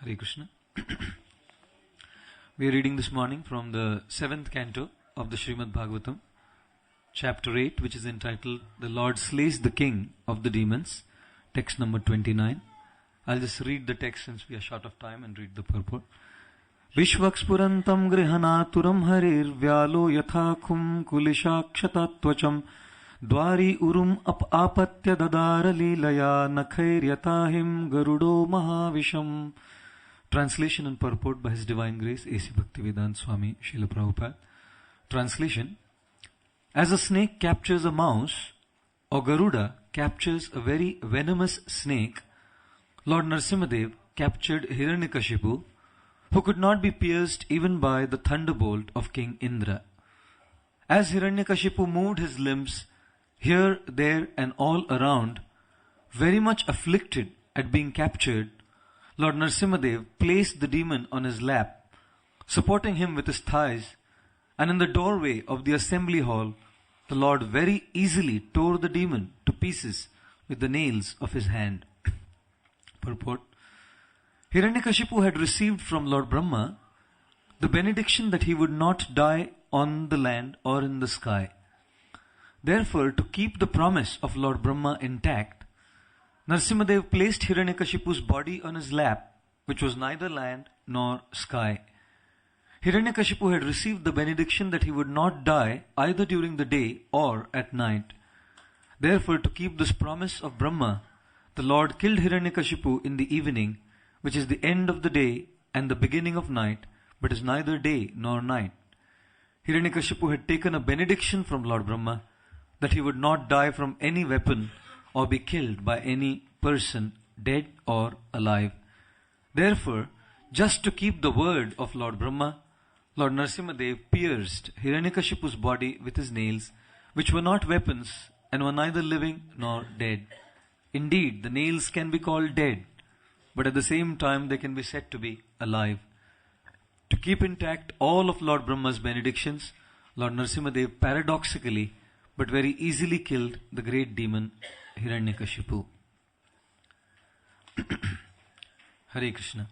Hare Krishna. We are reading this morning from the 7th canto of the Srimad Bhagavatam, chapter 8, which is entitled The Lord Slays the King of the Demons, text number 29. I'll just read the text since we are short of time and read the purport. Vishvakspurantam grihanaturam harir vyalo yathakhum kulishakshatattvacham dwari urum apatya dadara leelaya nakhairyatahim garudo mahavisham. Translation and purport by His Divine Grace A.C. Bhaktivedanta Swami Srila Prabhupada. Translation: as a snake captures a mouse, or Garuda captures a very venomous snake, Lord Nrsimhadev captured Hiranyakashipu, who could not be pierced even by the thunderbolt of King Indra. As Hiranyakashipu moved his limbs here, there and all around, very much afflicted at being captured, Lord Nrsimhadev placed the demon on his lap, supporting him with his thighs, and in the doorway of the assembly hall, the Lord very easily tore the demon to pieces with the nails of his hand. Purport: Hiranyakashipu had received from Lord Brahma the benediction that he would not die on the land or in the sky. Therefore, to keep the promise of Lord Brahma intact, Nrsimhadev placed Hiranyakashipu's body on his lap, which was neither land nor sky. Hiranyakashipu had received the benediction that he would not die either during the day or at night. Therefore, to keep this promise of Brahma, the Lord killed Hiranyakashipu in the evening, which is the end of the day and the beginning of night, but is neither day nor night. Hiranyakashipu had taken a benediction from Lord Brahma that he would not die from any weapon or be killed by any person, dead or alive. Therefore, just to keep the word of Lord Brahma, Lord Nrsimhadev pierced Hiranyakashipu's body with his nails, which were not weapons and were neither living nor dead. Indeed, the nails can be called dead, but at the same time they can be said to be alive. To keep intact all of Lord Brahma's benedictions, Lord Nrsimhadev paradoxically but very easily killed the great demon Hiranyakashipu. Hare Krishna.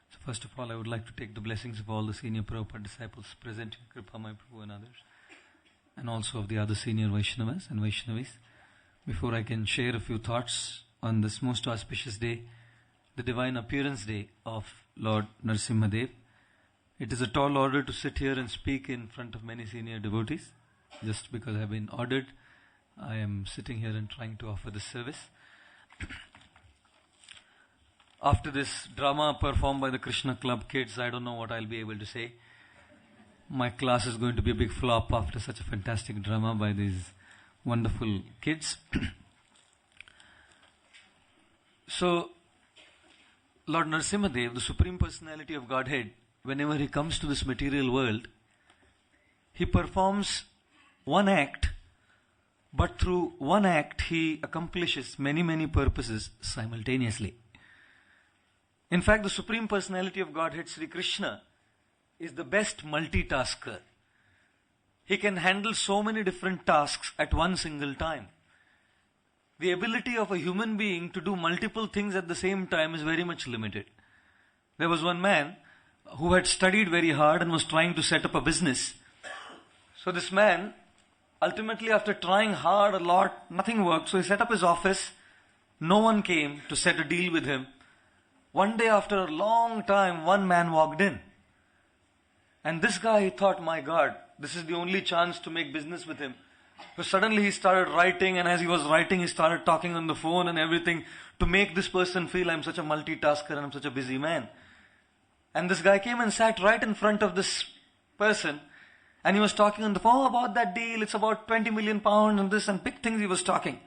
So first of all, I would like to take the blessings of all the senior Prabhupada disciples present here, Kripa Mai Prabhu and others, and also of the other senior Vaishnavas and Vaishnavis. Before I can share a few thoughts on this most auspicious day, the divine appearance day of Lord Nrsimhadev, it is a tall order to sit here and speak in front of many senior devotees. Just because I have been ordered, I am sitting here and trying to offer this service. After this drama performed by the Krishna Club kids, I don't know what I'll be able to say. My class is going to be a big flop after such a fantastic drama by these wonderful kids. So, Lord Nrsimhadev, the Supreme Personality of Godhead, whenever he comes to this material world, he performs one act, but through one act he accomplishes many, many purposes simultaneously. In fact, the Supreme Personality of Godhead, Sri Krishna, is the best multitasker. He can handle so many different tasks at one single time. The ability of a human being to do multiple things at the same time is very much limited. There was one man who had studied very hard and was trying to set up a business. So this man, ultimately after trying hard a lot, nothing worked. So he set up his office. No one came to set a deal with him. One day after a long time, one man walked in. And this guy, he thought, my God, this is the only chance to make business with him. So suddenly he started writing, and as he was writing, he started talking on the phone and everything to make this person feel I'm such a multitasker and I'm such a busy man. And this guy came and sat right in front of this person, and he was talking on the phone about that deal, it's about 20 million pounds and this, and big things he was talking.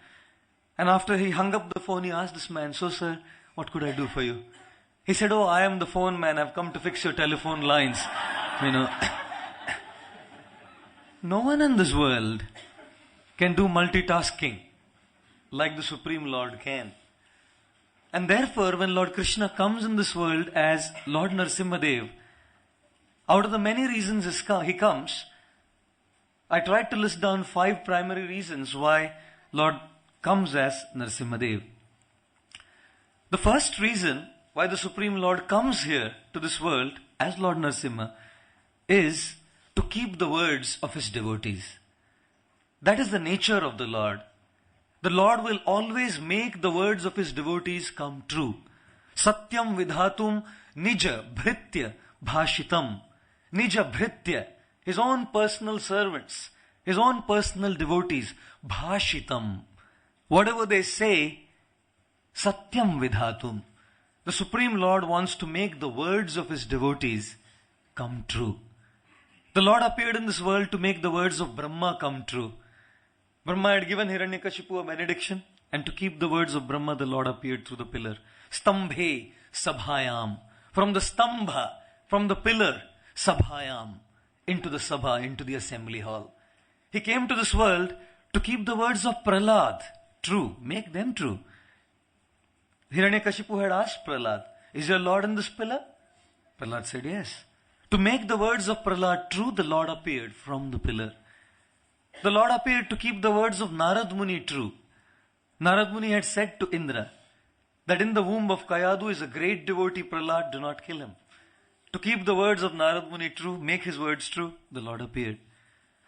And after he hung up the phone, he asked this man, so sir, what could I do for you? He said, oh, I am the phone man, I've come to fix your telephone lines. No one in this world can do multitasking like the Supreme Lord can. And therefore, when Lord Krishna comes in this world as Lord Nrsimhadev, out of the many reasons he comes, I tried to list down 5 primary reasons why Lord comes as Nrsimhadev. The first reason why the Supreme Lord comes here to this world as Lord Nrsimha is to keep the words of his devotees. That is the nature of the Lord. The Lord will always make the words of his devotees come true. Satyam vidhatum nija bhritya bhashitam. Nija bhritya, his own personal servants, his own personal devotees, bhashitam. Whatever they say, satyam vidhatum. The Supreme Lord wants to make the words of his devotees come true. The Lord appeared in this world to make the words of Brahma come true. Brahma had given Hiranyakashipu a benediction, and to keep the words of Brahma, the Lord appeared through the pillar. Stambhe sabhayam. From the stambha, from the pillar, sabhayam, into the sabha, into the assembly hall. He came to this world to keep the words of Prahlad true, make them true. Hiranyakashipu had asked Prahlad, is your Lord in this pillar? Prahlad said yes. To make the words of Prahlad true, the Lord appeared from the pillar. The Lord appeared to keep the words of Narad Muni true. Narad Muni had said to Indra that in the womb of Kayadu is a great devotee, Prahlad, do not kill him. To keep the words of Narad Muni true, make his words true, the Lord appeared.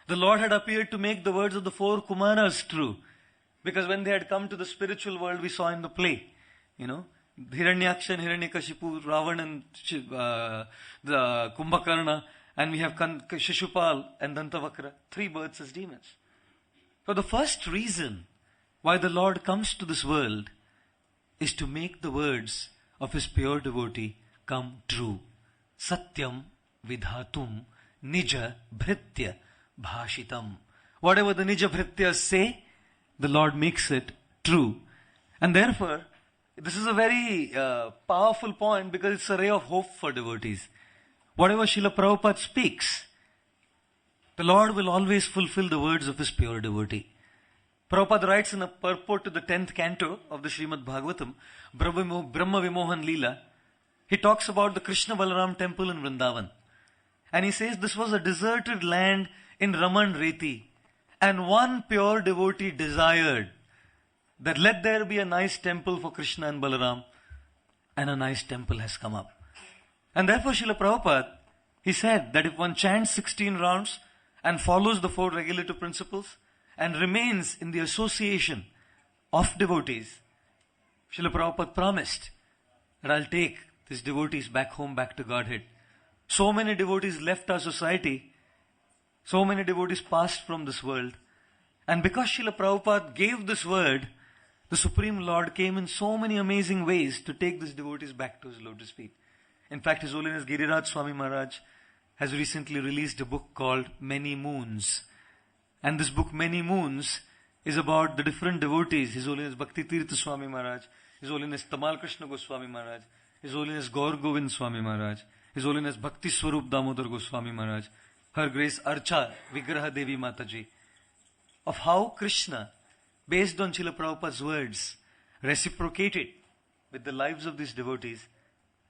The Lord had appeared to make the words of the four Kumaras true. Because when they had come to the spiritual world, we saw in the play, Hiranyaksha and Hiranyakashipu, Ravan and the Kumbhakarna, and we have Shishupal and Dantavakra, 3 births as demons. So the first reason why the Lord comes to this world is to make the words of his pure devotee come true. Satyam vidhatum nija bhritya bhashitam. Whatever the nija bhrityas say, the Lord makes it true. And therefore, this is a very powerful point because it's a ray of hope for devotees. Whatever Srila Prabhupada speaks, the Lord will always fulfill the words of his pure devotee. Prabhupada writes in a purport to the 10th canto of the Srimad Bhagavatam, Brahma Vimohan Leela, he talks about the Krishna Balaram temple in Vrindavan. And he says this was a deserted land in Raman Reti. And one pure devotee desired that let there be a nice temple for Krishna and Balaram. And a nice temple has come up. And therefore Srila Prabhupada, he said that if one chants 16 rounds and follows the 4 regulative principles and remains in the association of devotees, Srila Prabhupada promised that I'll take these devotees back home, back to Godhead. So many devotees left our society. So many devotees passed from this world. And because Srila Prabhupada gave this word, the Supreme Lord came in so many amazing ways to take these devotees back to his lotus feet. In fact, His Holiness Giriraj Swami Maharaj has recently released a book called Many Moons. And this book, Many Moons, is about the different devotees. His Holiness Bhakti Tirtha Swami Maharaj, His Holiness Tamal Krishna Goswami Maharaj, His Holiness Gaur Govind Swami Maharaj, His Holiness Bhakti Swarup Damodar Goswami Maharaj, Her Grace Archa Vigraha Devi Mataji, of how Krishna, based on Srila Prabhupada's words, reciprocated with the lives of these devotees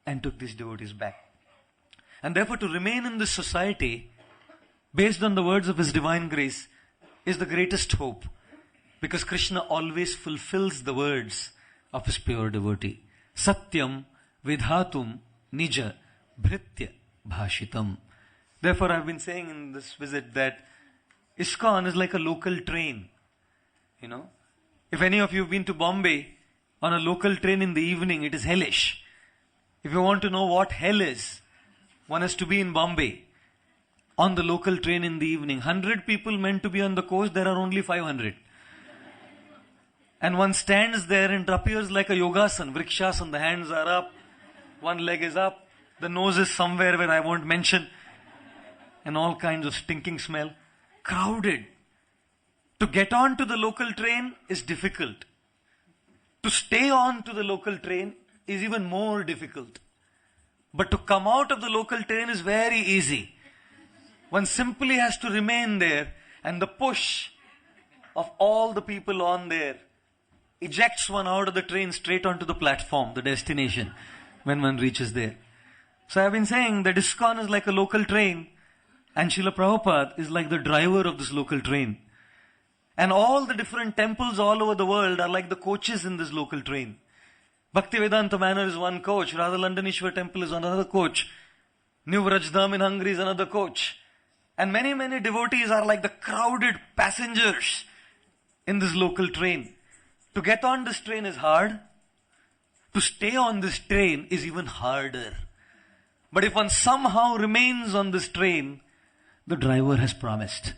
and took these devotees back. And therefore to remain in this society, based on the words of his divine grace, is the greatest hope. Because Krishna always fulfills the words of his pure devotee. Satyam vidhatum nija bhritya bhashitam. Therefore I've been saying in this visit that ISKCON is like a local train. If any of you have been to Bombay on a local train in the evening, it is hellish. If you want to know what hell is, one has to be in Bombay on the local train in the evening. 100 people meant to be on the coach, there are only 500. And one stands there and it appears like a yogasan, vrikshasan. The hands are up, one leg is up, the nose is somewhere where I won't mention, and all kinds of stinking smell. Crowded. To get on to the local train is difficult. To stay on to the local train is even more difficult. But to come out of the local train is very easy. One simply has to remain there, and the push of all the people on there ejects one out of the train straight onto the platform, the destination, when one reaches there. So I've been saying that ISKCON is like a local train, and Srila Prabhupada is like the driver of this local train. And all the different temples all over the world are like the coaches in this local train. Bhaktivedanta Manor is one coach. Radha Londoneshwar Temple is another coach. New Rajdham in Hungary is another coach. And many, many devotees are like the crowded passengers in this local train. To get on this train is hard. To stay on this train is even harder. But if one somehow remains on this train, the driver has promised,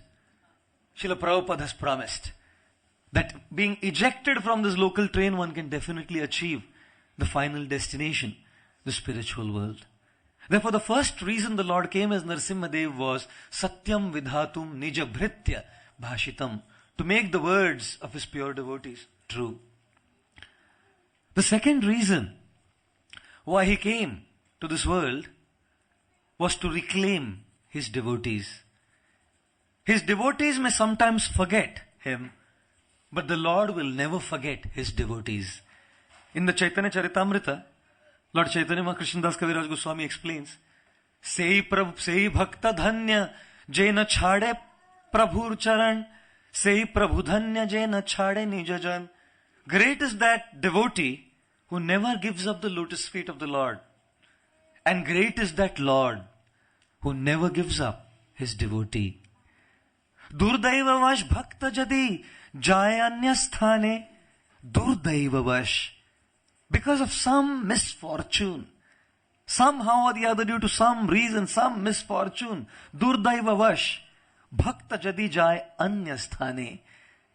Srila Prabhupada has promised, that being ejected from this local train, one can definitely achieve the final destination, the spiritual world. Therefore, the first reason the Lord came as Nrsimha Dev was Satyam Vidhatum Nija Bhritya Bhashitam, to make the words of his pure devotees true. The second reason why he came to this world was to reclaim his devotees. His devotees may sometimes forget him, but the Lord will never forget his devotees. In the Chaitanya Charitamrita, Lord Chaitanya Mahakrishnadas Kaviraj Goswami explains, Sei Bhakta Dhanya Jena Chhade Prabhur Charan, Sei Prabhu Dhanya Jena Chhade Nijajan. Great is that devotee who never gives up the lotus feet of the Lord. And great is that Lord who never gives up his devotee. Durdaivavash bhakta jadi jayanya sthane. Durdaivavash. Because of some misfortune, somehow or the other, due to some reason, some misfortune, Durdaivavash bhakta jadi jay anya sthane.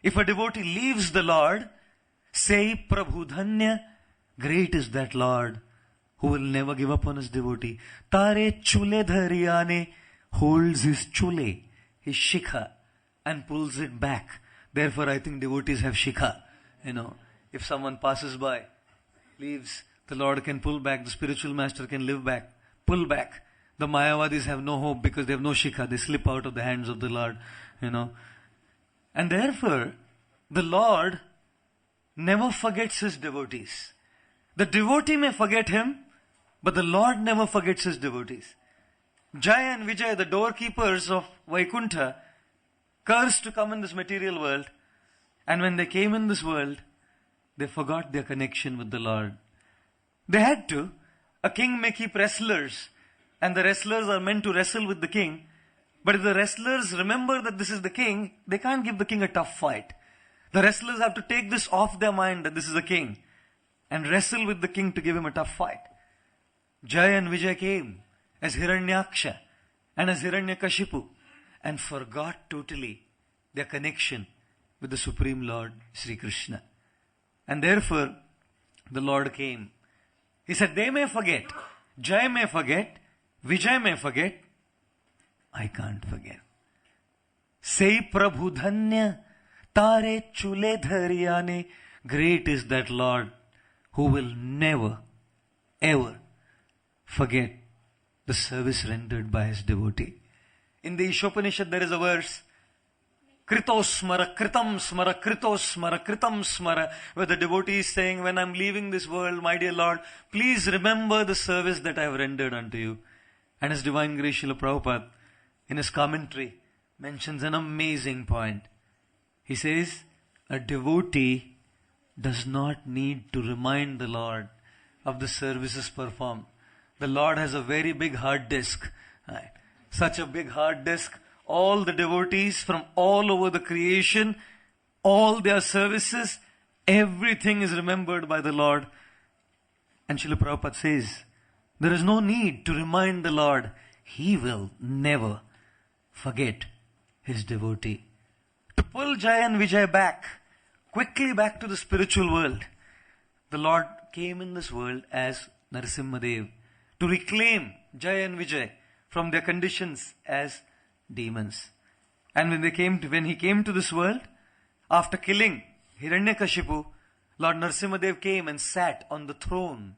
If a devotee leaves the Lord, say Prabhu Dhanya, great is that Lord who will never give up on his devotee. Tare chule dhariyane, holds his chule, his shikha, and pulls it back. Therefore, I think devotees have shikha. If someone passes by, leaves, the Lord can pull back, the spiritual master can pull back. The Mayavadis have no hope because they have no shikha. They slip out of the hands of the Lord, And therefore, the Lord never forgets his devotees. The devotee may forget him, but the Lord never forgets his devotees. Jaya and Vijay, the doorkeepers of Vaikuntha, cursed to come in this material world. And when they came in this world, they forgot their connection with the Lord. They had to. A king may keep wrestlers, and the wrestlers are meant to wrestle with the king. But if the wrestlers remember that this is the king, they can't give the king a tough fight. The wrestlers have to take this off their mind that this is a king and wrestle with the king to give him a tough fight. Jaya and Vijay came as Hiranyaksha and as Hiranyakashipu and forgot totally their connection with the Supreme Lord, Sri Krishna. And therefore, the Lord came. He said, they may forget, Jai may forget, Vijay may forget, I can't forget. Say Prabhu Dhanya, Tare Chule Dhariyane, great is that Lord who will never, ever forget the service rendered by his devotee. In the Ishopanishad there is a verse, Kritosmara, Kritam Smara, Kritosmara, Kritam Smara, where the devotee is saying, when I'm leaving this world, my dear Lord, please remember the service that I have rendered unto you. And His Divine Grace Srila Prabhupada, in his commentary, mentions an amazing point. He says, a devotee does not need to remind the Lord of the services performed. The Lord has a very big hard disk. Right? Such a big hard disk. All the devotees from all over the creation, all their services, everything is remembered by the Lord. And Srila Prabhupada says, there is no need to remind the Lord. He will never forget his devotee. To pull Jaya and Vijay back, quickly back to the spiritual world, the Lord came in this world as Nrsimha Dev to reclaim Jaya and Vijay from their conditions as demons. And when he came to this world, after killing Hiranyakashipu, Lord Nrsimha Dev came and sat on the throne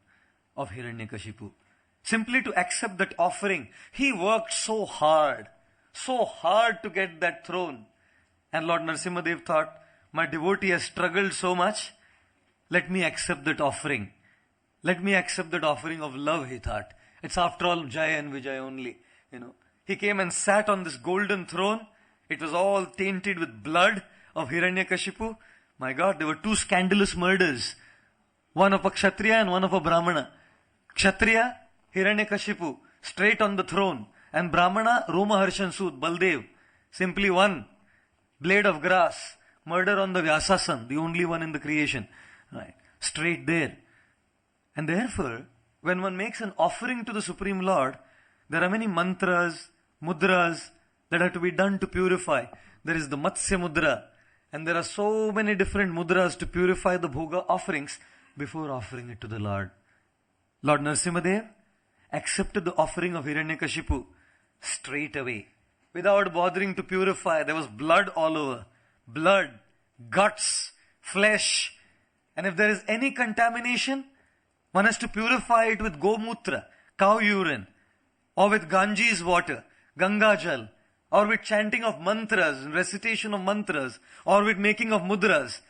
of Hiranyakashipu. Simply to accept that offering. He worked so hard to get that throne. And Lord Nrsimha Dev thought, my devotee has struggled so much, let me accept that offering. Let me accept that offering of love, he thought. It's after all Jaya and Vijay only, He came and sat on this golden throne. It was all tainted with blood of Hiranyakashipu. My God, there were 2 scandalous murders. one of a Kshatriya and one of a Brahmana. Kshatriya, Hiranyakashipu, straight on the throne. And Brahmana, Romaharshan Sud, Baldev, simply one blade of grass, murder on the Vyasasan, the only one in the creation. Right. Straight there. And therefore, when one makes an offering to the Supreme Lord, there are many mantras, mudras that have to be done to purify. There is the Matsya Mudra, and there are so many different mudras to purify the bhoga offerings before offering it to the Lord. Lord Nrsimhadev accepted the offering of Hiranyakashipu straight away, without bothering to purify. There was blood all over. Blood, guts, flesh. And if there is any contamination, one has to purify it with Gomutra, cow urine, or with Ganges water, Ganga Jal, or with chanting of mantras, recitation of mantras, or with making of mudras.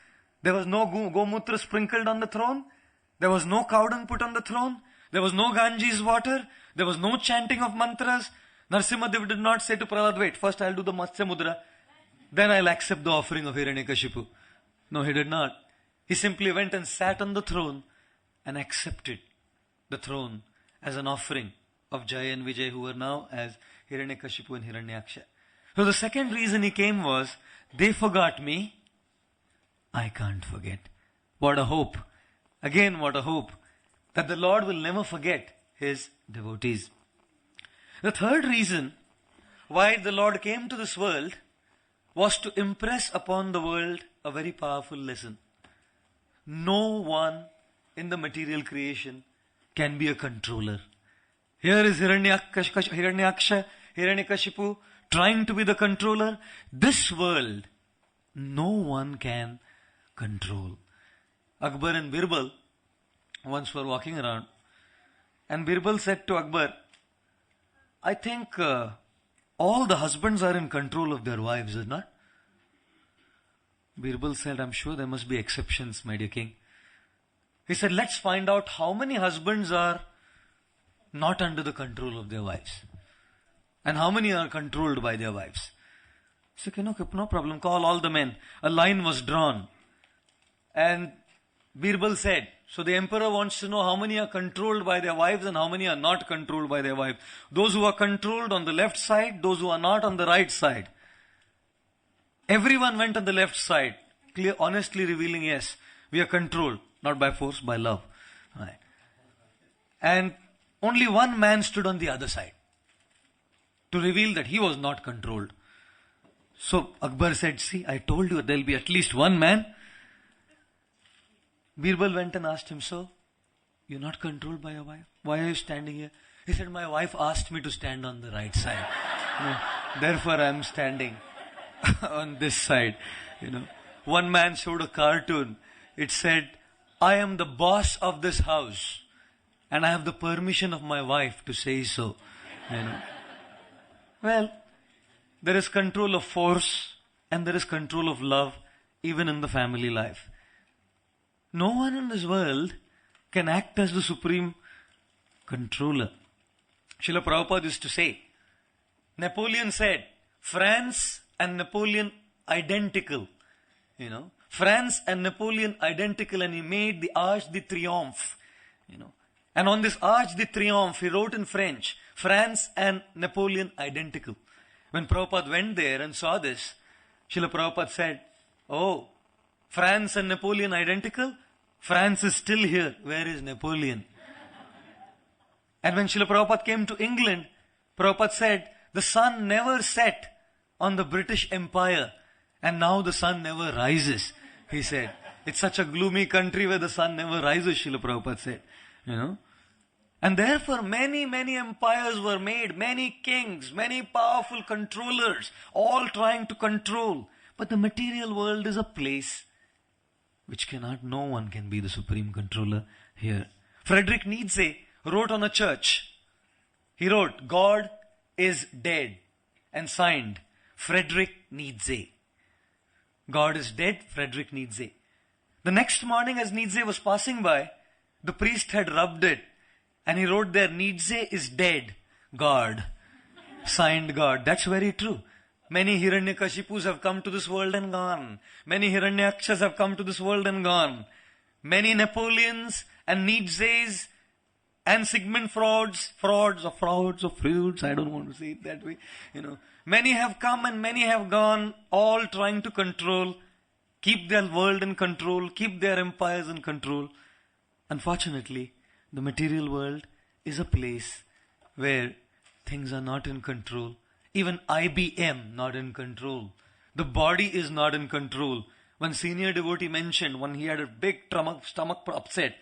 There was no Gomutra sprinkled on the throne. There was no cow dung put on the throne. There was no Ganges water. There was no chanting of mantras. Nrsimhadev did not say to Prahlad, wait, first I'll do the Matsya Mudra, then I'll accept the offering of Hiranyakashipu. No, he did not. He simply went and sat on the throne and accepted the throne as an offering of Jaya and Vijay, who were now as Hiranyakashipu and Hiranyaksha. So the second reason he came was, they forgot me, I can't forget. What a hope. Again, what a hope. That the Lord will never forget His devotees. The third reason why the Lord came to this world was to impress upon the world a very powerful lesson. No one in the material creation can be a controller. Here is Hiranyaksha, Hiranyakashipu trying to be the controller. This world, no one can control. Akbar and Birbal once were walking around, and Birbal said to Akbar, I think all the husbands are in control of their wives, is not? Birbal said, I'm sure there must be exceptions, my dear king. He said, let's find out how many husbands are not under the control of their wives, and how many are controlled by their wives. He said, no problem, call all the men. A line was drawn, and Birbal said, so the emperor wants to know how many are controlled by their wives and how many are not controlled by their wives. Those who are controlled on the left side, those who are not on the right side. Everyone went on the left side, clear, honestly revealing, yes, we are controlled, not by force, by love. Right. And only one man stood on the other side to reveal that he was not controlled. So Akbar said, see, I told you there will be at least one man. Birbal went and asked him, so, you're not controlled by your wife? Why are you standing here? He said, my wife asked me to stand on the right side. Therefore I am standing on this side. One man showed a cartoon. It said, I am the boss of this house, and I have the permission of my wife to say so. Well, there is control of force and there is control of love, even in the family life. No one in this world can act as the supreme controller. Srila Prabhupada used to say, Napoleon said, France and Napoleon identical. France and Napoleon identical, and he made the Arch de Triomphe. And on this Arch de Triomphe, he wrote in French, France and Napoleon identical. When Prabhupada went there and saw this, Srila Prabhupada said, oh, France and Napoleon identical? France is still here. Where is Napoleon? And when Srila Prabhupada came to England, Prabhupada said, the sun never set on the British Empire, and now the sun never rises. He said, it's such a gloomy country where the sun never rises, Srila Prabhupada said. And therefore many, many empires were made, many kings, many powerful controllers, all trying to control. But the material world is a place which no one can be the supreme controller here. Friedrich Nietzsche wrote on a church. He wrote, God is dead, and signed, Friedrich Nietzsche. God is dead, Friedrich Nietzsche. The next morning as Nietzsche was passing by, the priest had rubbed it, and he wrote there, Nietzsche is dead, God. Signed God. That's very true. Many Hiranyakashipus have come to this world and gone. Many Hiranyakshas have come to this world and gone. many Napoleons and Nietzsche's and Sigmund Freud's, I don't want to say it that way. Many have come and many have gone, all trying to control, keep their world in control, keep their empires in control. Unfortunately, the material world is a place where things are not in control. Even IBM not in control. The body is not in control. One senior devotee mentioned when he had a big stomach upset.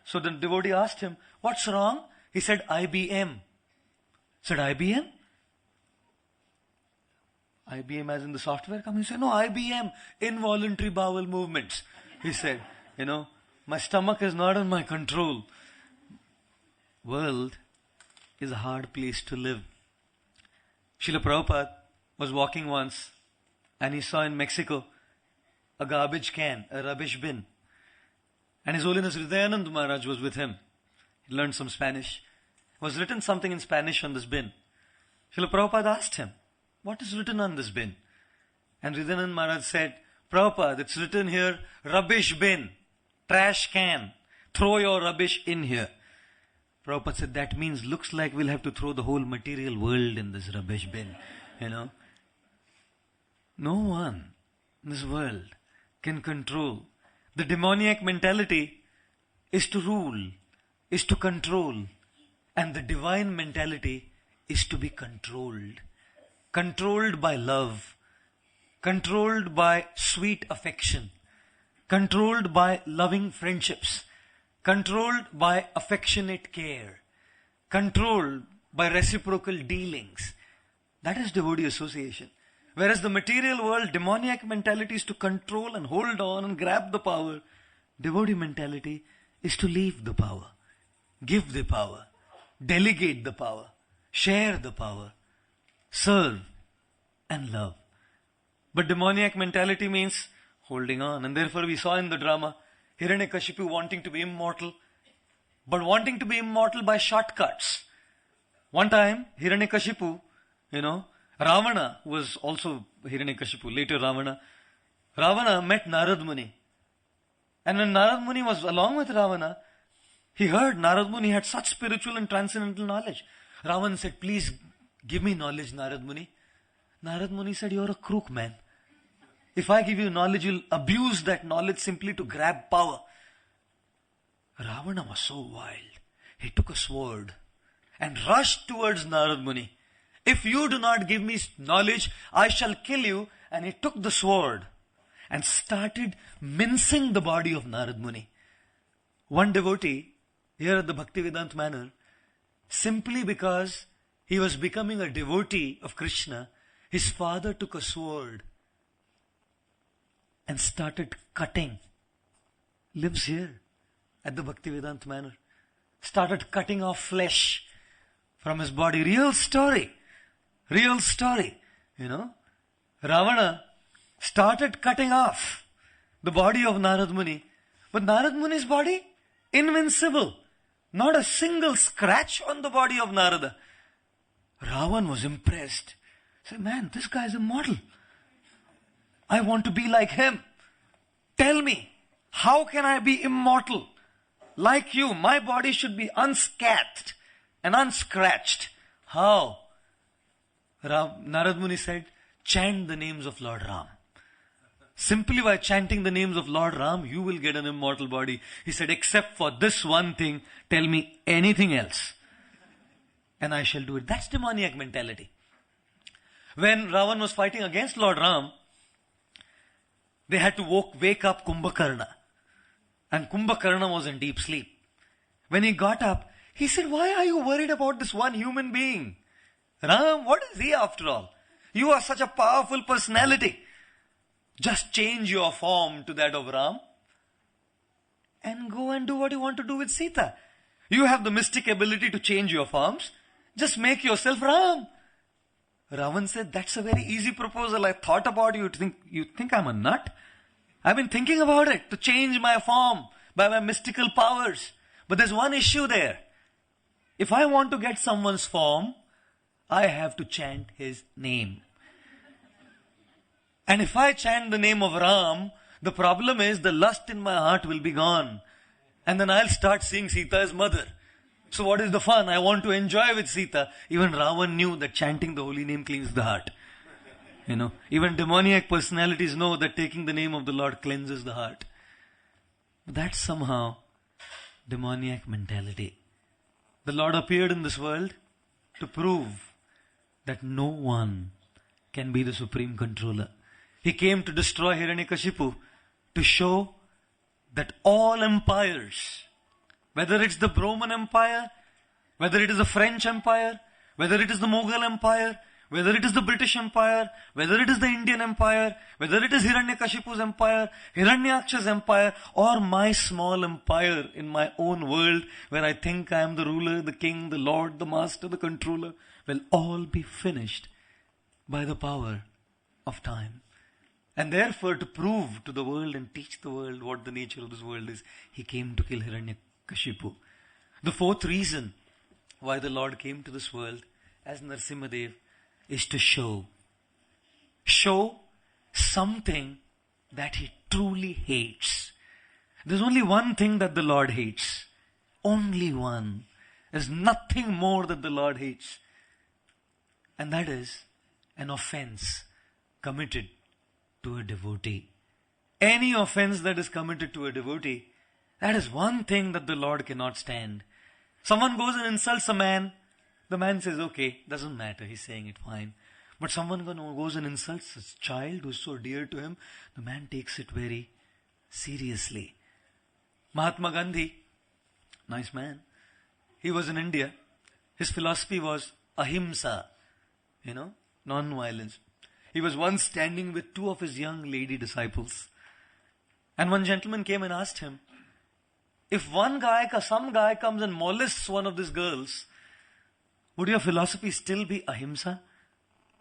So the devotee asked him, "What's wrong?" He said, "IBM." Said, "IBM?" IBM as in the software company? He said, "No, IBM, involuntary bowel movements." He said, my stomach is not in my control. World is a hard place to live. Srila Prabhupada was walking once and he saw in Mexico a garbage can, a rubbish bin. And His Holiness Hridayanand Maharaj was with him. He learned some Spanish. There was written something in Spanish on this bin. Srila Prabhupada asked him, "What is written on this bin?" And Hridayanand Maharaj said, "Prabhupada, it's written here, rubbish bin, trash can. Throw your rubbish in here." Prabhupada said, "That means looks like we'll have to throw the whole material world in this rubbish bin." No one in this world can control. The demoniac mentality is to rule, is to control. And the divine mentality is to be controlled. Controlled by love. Controlled by sweet affection. Controlled by loving friendships. Controlled by affectionate care. Controlled by reciprocal dealings. That is devotee association. Whereas the material world, demoniac mentality is to control and hold on and grab the power. Devotee mentality is to leave the power, give the power, delegate the power, share the power, serve and love. But demoniac mentality means holding on. And therefore we saw in the drama, Hiranyakashipu wanting to be immortal, but wanting to be immortal by shortcuts. One time, Hiranyakashipu, Ravana was also Hiranyakashipu, later Ravana met Narad Muni. And when Narad Muni was along with Ravana, he heard Narad Muni had such spiritual and transcendental knowledge. Ravana said, "Please give me knowledge, Narad Muni." Narad Muni said, "You're a crook, man. If I give you knowledge, you'll abuse that knowledge simply to grab power." Ravana was so wild. He took a sword and rushed towards Narad Muni. "If you do not give me knowledge, I shall kill you." And he took the sword and started mincing the body of Narad Muni. One devotee, here at the Bhaktivedanta Manor, simply because he was becoming a devotee of Krishna, his father took a sword and started cutting. Lives here at the Bhaktivedanta Manor. Started cutting off flesh from his body. Real story. Ravana started cutting off the body of Narad Muni. But Narad Muni's body, invincible. Not a single scratch on the body of Narada. Ravan was impressed. He said, "Man, this guy is immortal. I want to be like him. Tell me, how can I be immortal? Like you, my body should be unscathed and unscratched. How?" Narad Muni said, "Chant the names of Lord Ram. Simply by chanting the names of Lord Ram, you will get an immortal body." He said, "Except for this one thing, tell me anything else, and I shall do it." That's demoniac mentality. When Ravan was fighting against Lord Ram, they had to wake up Kumbhakarna. And Kumbhakarna was in deep sleep. When he got up, he said, "Why are you worried about this one human being? Ram, what is he after all? You are such a powerful personality. Just change your form to that of Ram and go and do what you want to do with Sita. You have the mystic ability to change your forms. Just make yourself Ram." Ravan said, "That's a very easy proposal. I thought about you. You think I'm a nut? I've been thinking about it, to change my form by my mystical powers. But there's one issue there. If I want to get someone's form, I have to chant his name. And if I chant the name of Ram, the problem is the lust in my heart will be gone. And then I'll start seeing Sita as mother. So what is the fun? I want to enjoy with Sita. Even Ravan knew that chanting the holy name cleans the heart. Even demoniac personalities know that taking the name of the Lord cleanses the heart. But that's somehow demoniac mentality. The Lord appeared in this world to prove that no one can be the supreme controller. He came to destroy Hiranyakashipu, to show that all empires, whether it's the Roman Empire, whether it is the French Empire, whether it is the Mughal Empire, whether it is the British Empire, whether it is the Indian Empire, whether it is Hiranyakashipu's empire, Hiranyaksha's empire, or my small empire in my own world where I think I am the ruler, the king, the lord, the master, the controller, will all be finished by the power of time. And therefore, to prove to the world and teach the world what the nature of this world is, he came to kill Hiranyakashipu. The fourth reason why the Lord came to this world as Nrsimhadev is to show something that he truly hates. There's only one thing that the Lord hates. Only one. There's nothing more that the Lord hates. And that is an offense committed to a devotee. Any offense that is committed to a devotee, that is one thing that the Lord cannot stand. Someone goes and insults a man. The man says, okay, doesn't matter, he's saying it fine. But someone goes and insults his child who's so dear to him, the man takes it very seriously. Mahatma Gandhi, nice man, he was in India. His philosophy was ahimsa, non-violence. He was once standing with two of his young lady disciples. And one gentleman came and asked him, if some guy comes and molests one of these girls, would your philosophy still be ahimsa,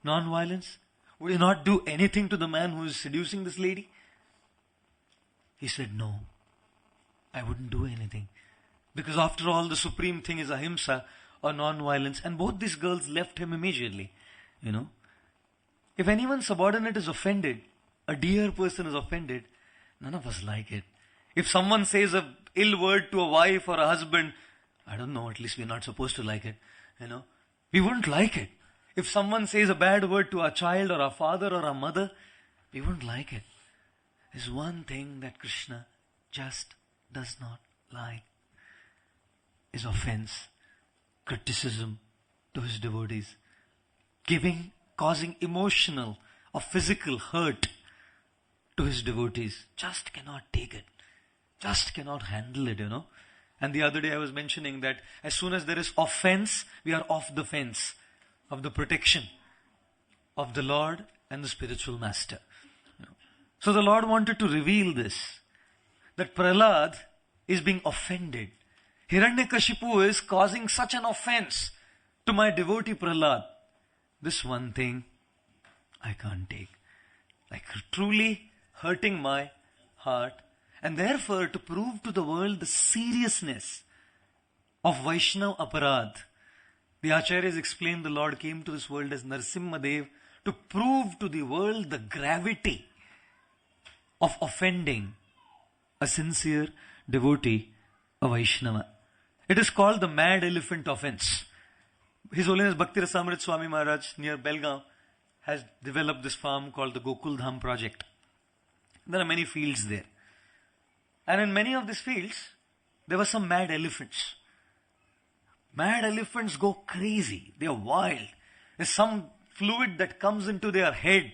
non-violence? Would you not do anything to the man who is seducing this lady? He said, no, I wouldn't do anything. Because after all, the supreme thing is ahimsa or non-violence. And both these girls left him immediately. If anyone subordinate is offended, a dear person is offended, none of us like it. If someone says a ill word to a wife or a husband, I don't know, at least we're not supposed to like it. We wouldn't like it. If someone says a bad word to our child or our father or our mother, we wouldn't like it. There's one thing that Krishna just does not like, is offense, criticism to his devotees, causing emotional or physical hurt to his devotees. Just cannot take it. Just cannot handle it, And the other day I was mentioning that as soon as there is offense, we are off the fence of the protection of the Lord and the spiritual master. So the Lord wanted to reveal this, that Prahlad is being offended. Hiranyakashipu is causing such an offense to my devotee Prahlad. This one thing I can't take. Like truly hurting my heart. And therefore, to prove to the world the seriousness of Vaishnava Aparadh, the Acharyas explained the Lord came to this world as Nrsimhadev to prove to the world the gravity of offending a sincere devotee, a Vaishnava. It is called the mad elephant offense. His Holiness Bhakti Rasamrit Swami Maharaj near Belgaum has developed this farm called the Gokul Dham project. There are many fields there. And in many of these fields, there were some mad elephants. Mad elephants go crazy. They are wild. There's some fluid that comes into their head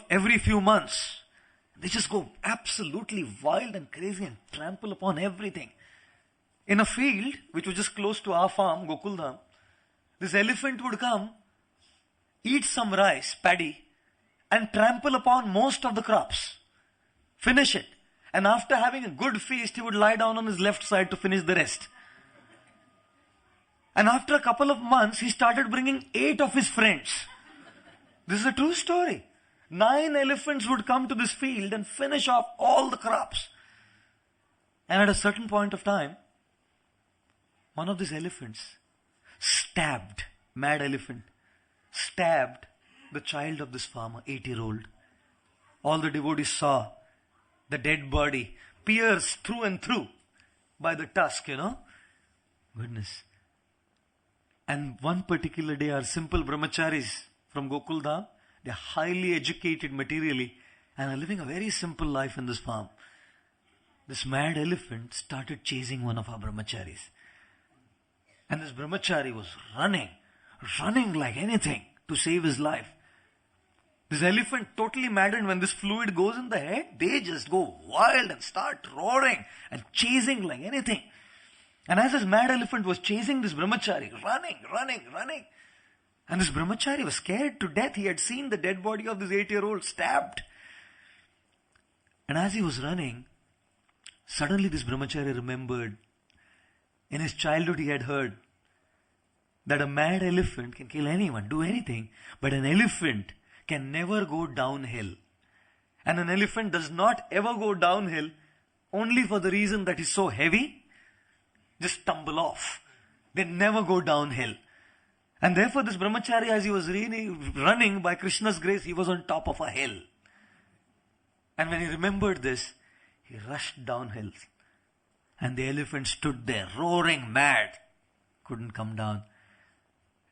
every few months. They just go absolutely wild and crazy and trample upon everything. In a field, which was just close to our farm, Gokuldham, this elephant would come, eat some rice, paddy, and trample upon most of the crops. Finish it. And after having a good feast, he would lie down on his left side to finish the rest. And after a couple of months, he started bringing 8 of his friends. This is a true story. 9 elephants would come to this field and finish off all the crops. And at a certain point of time, one of these elephants mad elephant, stabbed the child of this farmer, 8-year-old. All the devotees saw the dead body pierced through and through by the tusk, Goodness. And one particular day, our simple brahmacharis from Gokuldham, they're highly educated materially and are living a very simple life in this farm. This mad elephant started chasing one of our brahmacharis. And this brahmachari was running like anything to save his life. This elephant, totally maddened, when this fluid goes in the head, they just go wild and start roaring and chasing like anything. And as this mad elephant was chasing this brahmachari, running. And this brahmachari was scared to death. He had seen the dead body of this 8-year-old stabbed. And as he was running, suddenly this brahmachari remembered, in his childhood he had heard that a mad elephant can kill anyone, do anything, but an elephant can never go downhill. And an elephant does not ever go downhill only for the reason that he's so heavy, just tumble off. They never go downhill. And therefore this brahmachari, as he was running, by Krishna's grace, he was on top of a hill. And when he remembered this, he rushed downhill. And the elephant stood there, roaring mad. Couldn't come down.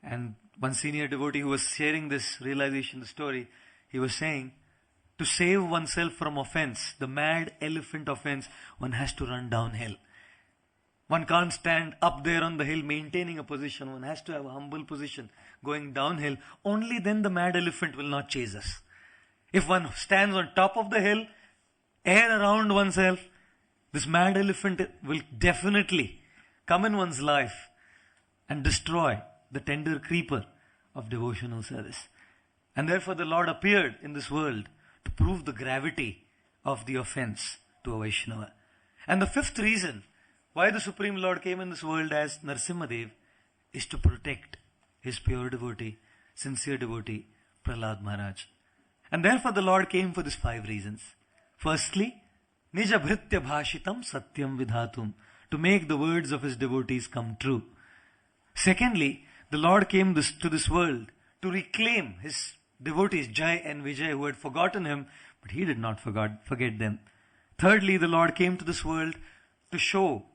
And one senior devotee who was sharing this realization, the story, he was saying, to save oneself from offense, the mad elephant offense, one has to run downhill. One can't stand up there on the hill maintaining a position. One has to have a humble position going downhill. Only then the mad elephant will not chase us. If one stands on top of the hill, air around oneself, this mad elephant will definitely come in one's life and destroy the tender creeper of devotional service. And therefore the Lord appeared in this world to prove the gravity of the offense to a Vaishnava. And the fifth reason why the Supreme Lord came in this world as Nrsimhadev is to protect his pure devotee, sincere devotee, Prahlad Maharaj. And therefore the Lord came for these 5 reasons. Firstly, Nija Bhritya Bhashitam Satyam Vidhatum, to make the words of his devotees come true. Secondly, the Lord came to this world to reclaim his devotees, Jai and Vijay, who had forgotten him, but he did not forget them. Thirdly, the Lord came to this world to show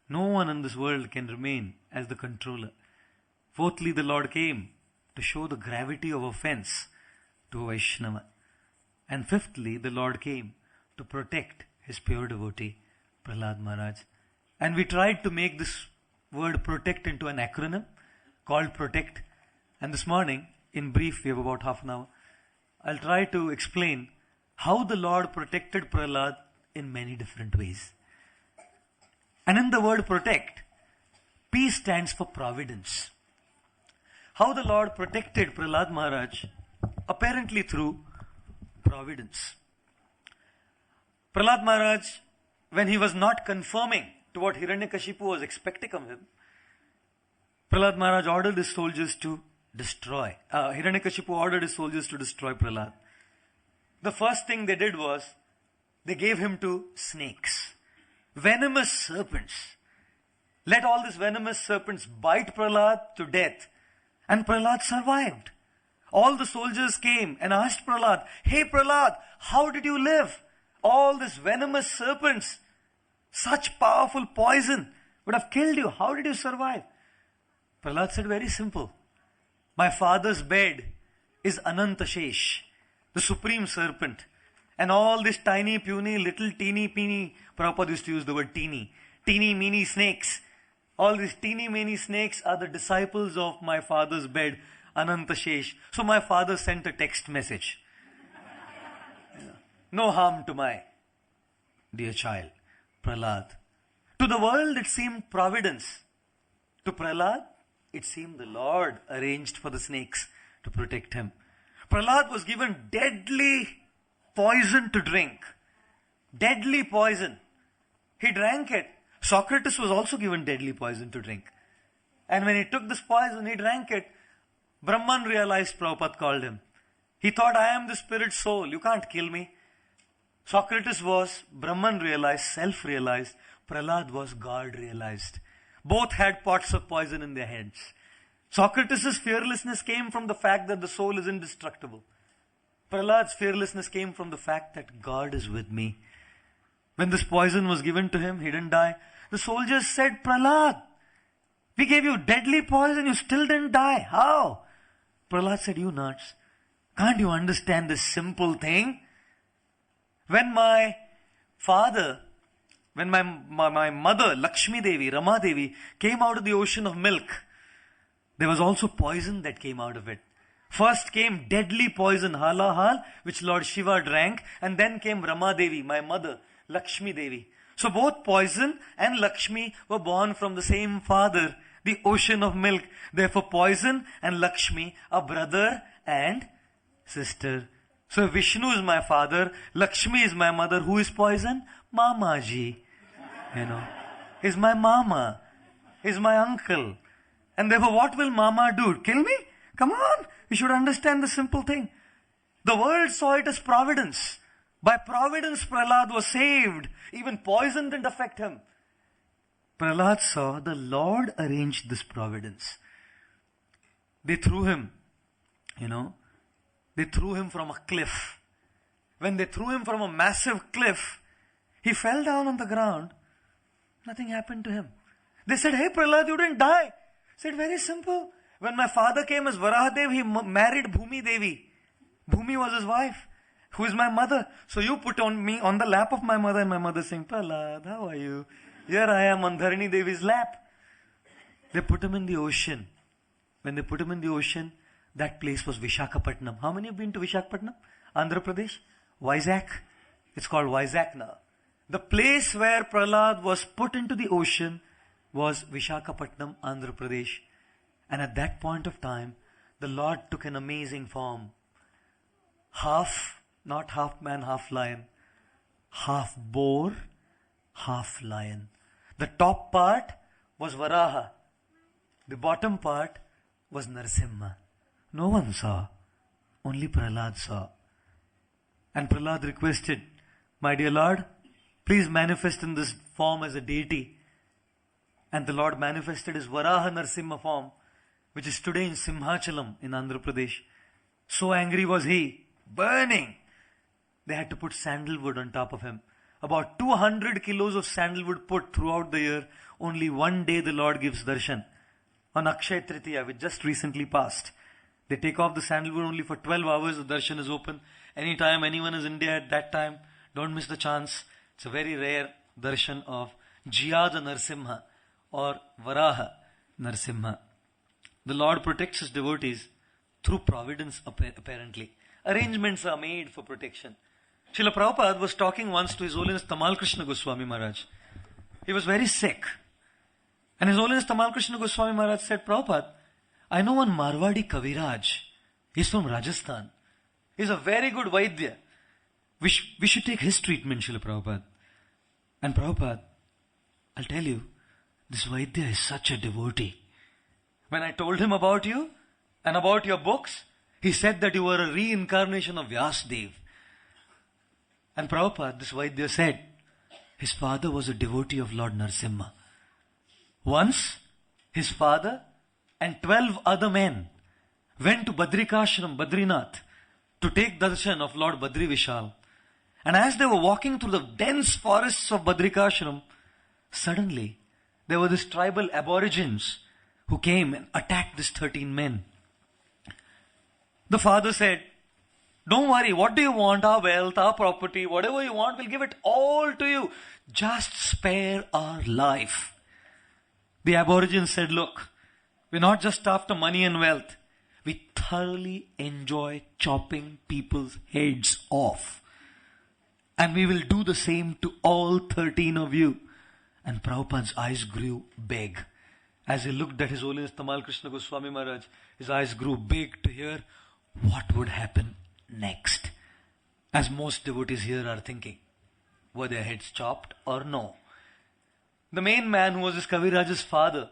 no one in this world can remain as the controller. Fourthly, the Lord came to show the gravity of offense to a Vaishnava. And fifthly, the Lord came to protect his pure devotee, Prahlad Maharaj. And we tried to make this word protect into an acronym called protect. And this morning, in brief, we have about half an hour, I'll try to explain how the Lord protected Prahlad in many different ways. And in the word protect, P stands for providence. How the Lord protected Prahlad Maharaj, apparently through providence. Prahlad Maharaj, when he was not conforming to what Hiranyakashipu was expecting of him, Prahlad Maharaj ordered his soldiers to destroy. Hiranyakashipu ordered his soldiers to destroy Prahlad. The first thing they did was, they gave him to snakes. Venomous serpents. Let all these venomous serpents bite Prahlad to death. And Prahlad survived. All the soldiers came and asked Prahlad, "Hey Prahlad, how did you live? All these venomous serpents, such powerful poison would have killed you. How did you survive?" Prahlad said, very simple. My father's bed is Anantashesh, the supreme serpent. And all these tiny, puny, little teeny, peeny, Prabhupada used to use the word teeny meeny snakes. All these teeny, meeny snakes are the disciples of my father's bed, Anantashesh. So my father sent a text message. No harm to my dear child, Prahlad. To the world it seemed providence. To Prahlad, it seemed the Lord arranged for the snakes to protect him. Prahlad was given deadly poison to drink. Deadly poison. He drank it. Socrates was also given deadly poison to drink. And when he took this poison, he drank it. Brahman realized, Prabhupada called him. He thought, I am the spirit soul. You can't kill me. Socrates was, Brahman realized, self-realized. Prahlad was, God realized. Both had pots of poison in their heads. Socrates' fearlessness came from the fact that the soul is indestructible. Prahlad's fearlessness came from the fact that God is with me. When this poison was given to him, he didn't die. The soldiers said, Prahlad, we gave you deadly poison, you still didn't die. How? Prahlad said, you nuts. Can't you understand this simple thing? When my mother, Lakshmi Devi, Rama Devi, came out of the ocean of milk, there was also poison that came out of it. First came deadly poison, halahal, which Lord Shiva drank, and then came Rama Devi, my mother, Lakshmi Devi. So both poison and Lakshmi were born from the same father, the ocean of milk. Therefore poison and Lakshmi are brother and sister. So Vishnu is my father, Lakshmi is my mother. Who is poison? Mamaji. Is my mama, is my uncle. And therefore what will mama do? Kill me? Come on, we should understand the simple thing. The world saw it as providence. By providence Prahlad was saved. Even poison didn't affect him. Prahlad saw the Lord arranged this providence. They threw him, they threw him from a cliff. When they threw him from a massive cliff, he fell down on the ground. Nothing happened to him. They said, hey Prahlad, you didn't die. He said, very simple. When my father came as Varahadev, he married Bhumi Devi. Bhumi was his wife, who is my mother. So you put on me on the lap of my mother, and my mother saying, Prahlad, how are you? Here I am on Dharani Devi's lap. They put him in the ocean. When they put him in the ocean, that place was Vishakhapatnam. How many have been to Vishakhapatnam? Andhra Pradesh? Vizag? It's called Vizag now. The place where Prahlad was put into the ocean was Vishakhapatnam, Andhra Pradesh. And at that point of time, the Lord took an amazing form. Not half man, half lion. Half boar, half lion. The top part was Varaha. The bottom part was Nrsimha. No one saw. Only Prahlad saw. And Prahlad requested, my dear Lord, please manifest in this form as a deity. And the Lord manifested his Varaha Nrsimha form, which is today in Simhachalam in Andhra Pradesh. So angry was he, burning. They had to put sandalwood on top of him. About 200 kilos of sandalwood put throughout the year. Only one day the Lord gives darshan. On Akshaya Tritiya, which just recently passed. They take off the sandalwood only for 12 hours. The darshan is open. Anytime anyone is in India at that time, don't miss the chance. It's a very rare darshan of Jiyada Nrsimha or Varaha Nrsimha. The Lord protects his devotees through providence apparently. Arrangements are made for protection. Srila Prabhupada was talking once to His Holiness Tamal Krishna Goswami Maharaj. He was very sick. And His Holiness Tamal Krishna Goswami Maharaj said, Prabhupada, I know one Marwadi Kaviraj. He's from Rajasthan. He's a very good Vaidya. We should take his treatment, Srila Prabhupada. And Prabhupada, I'll tell you, this Vaidya is such a devotee. When I told him about you and about your books, he said that you were a reincarnation of Vyasdev. And Prabhupada, this Vaidya said, his father was a devotee of Lord Nrsimha. Once, his father and 12 other men went to Badrikashram, Badrinath, to take darshan of Lord Badri Vishal. And as they were walking through the dense forests of Badrikashram, suddenly there were these tribal aborigines who came and attacked these 13 men. The father said, don't worry, what do you want? Our wealth, our property, whatever you want, we'll give it all to you. Just spare our life. The aborigines said, look, we're not just after money and wealth. We thoroughly enjoy chopping people's heads off. And we will do the same to all 13 of you. And Prabhupada's eyes grew big. As he looked at His Holiness Tamal Krishna Goswami Maharaj, his eyes grew big to hear what would happen next. As most devotees here are thinking, were their heads chopped or no? The main man who was this Kaviraj's father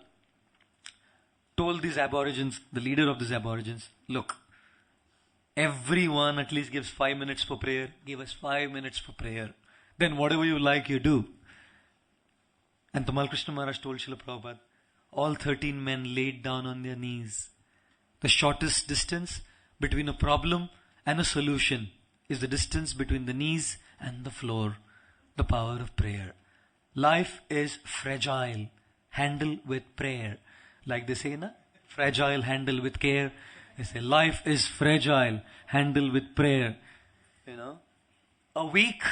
told these aborigines, the leader of these aborigines, look, everyone at least gives 5 minutes for prayer. Give us 5 minutes for prayer. Then whatever you like, you do. And Tamal Krishna Maharaj told Srila Prabhupada, all 13 men laid down on their knees. The shortest distance between a problem and a solution is the distance between the knees and the floor. the power of prayer. Life is fragile. Handle with prayer. Like they say, na? Fragile, handle with care. They say, life is fragile. Handle with prayer. You know, a week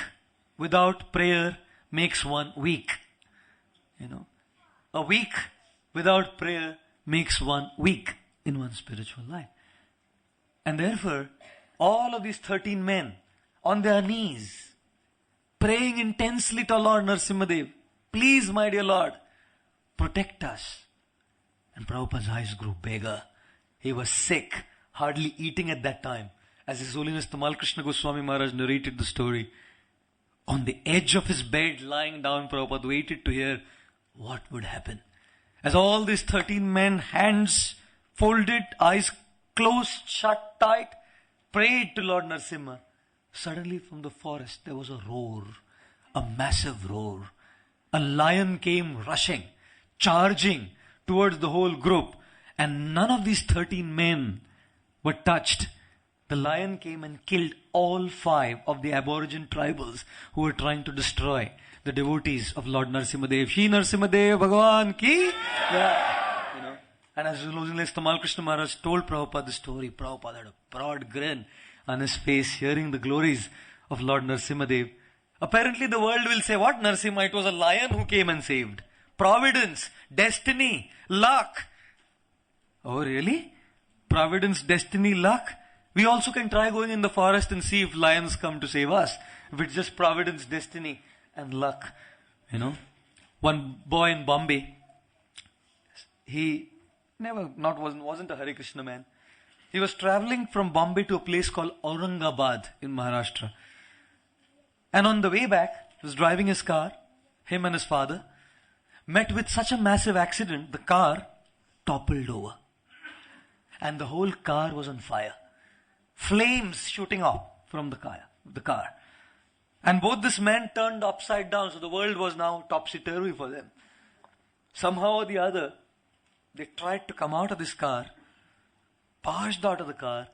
without prayer makes one weak. You know, a week without prayer makes one weak in one's spiritual life. And therefore, all of these 13 men on their knees, praying intensely to Lord Nrsimhadev, please, my dear Lord, protect us. And Prabhupada's eyes grew bigger. He was sick, hardly eating at that time. As His Holiness Tamal Krishna Goswami Maharaj narrated the story, on the edge of his bed, lying down, Prabhupada waited to hear what would happen. As all these 13 men, hands folded, eyes closed, shut tight, prayed to Lord Nrsimha. Suddenly from the forest there was a roar, a massive roar. A lion came rushing, charging towards the whole group, and none of these 13 men were touched. The lion came and killed all 5 of the aborigine tribals who were trying to destroy the devotees of Lord Nrsimhadev. Shri Nrsimhadev Bhagavan ki. Yeah. You know. And as Tamal Krishna Maharaj told Prabhupada the story, Prabhupada had a broad grin on his face, hearing the glories of Lord Nrsimhadev. Apparently the world will say, what Nrsimha? It was a lion who came and saved. Providence, destiny, luck. Oh really? Providence, destiny, luck? We also can try going in the forest and see if lions come to save us. If it's just providence, destiny and luck. You know. One boy in Bombay, he wasn't a Hare Krishna man. He was traveling from Bombay to a place called Aurangabad in Maharashtra. And on the way back, he was driving his car, him and his father, met with such a massive accident, the car toppled over. And the whole car was on fire. Flames shooting off from the car. And both these men turned upside down, so the world was now topsy-turvy for them. Somehow or the other, they tried to come out of this car, passed out of the car.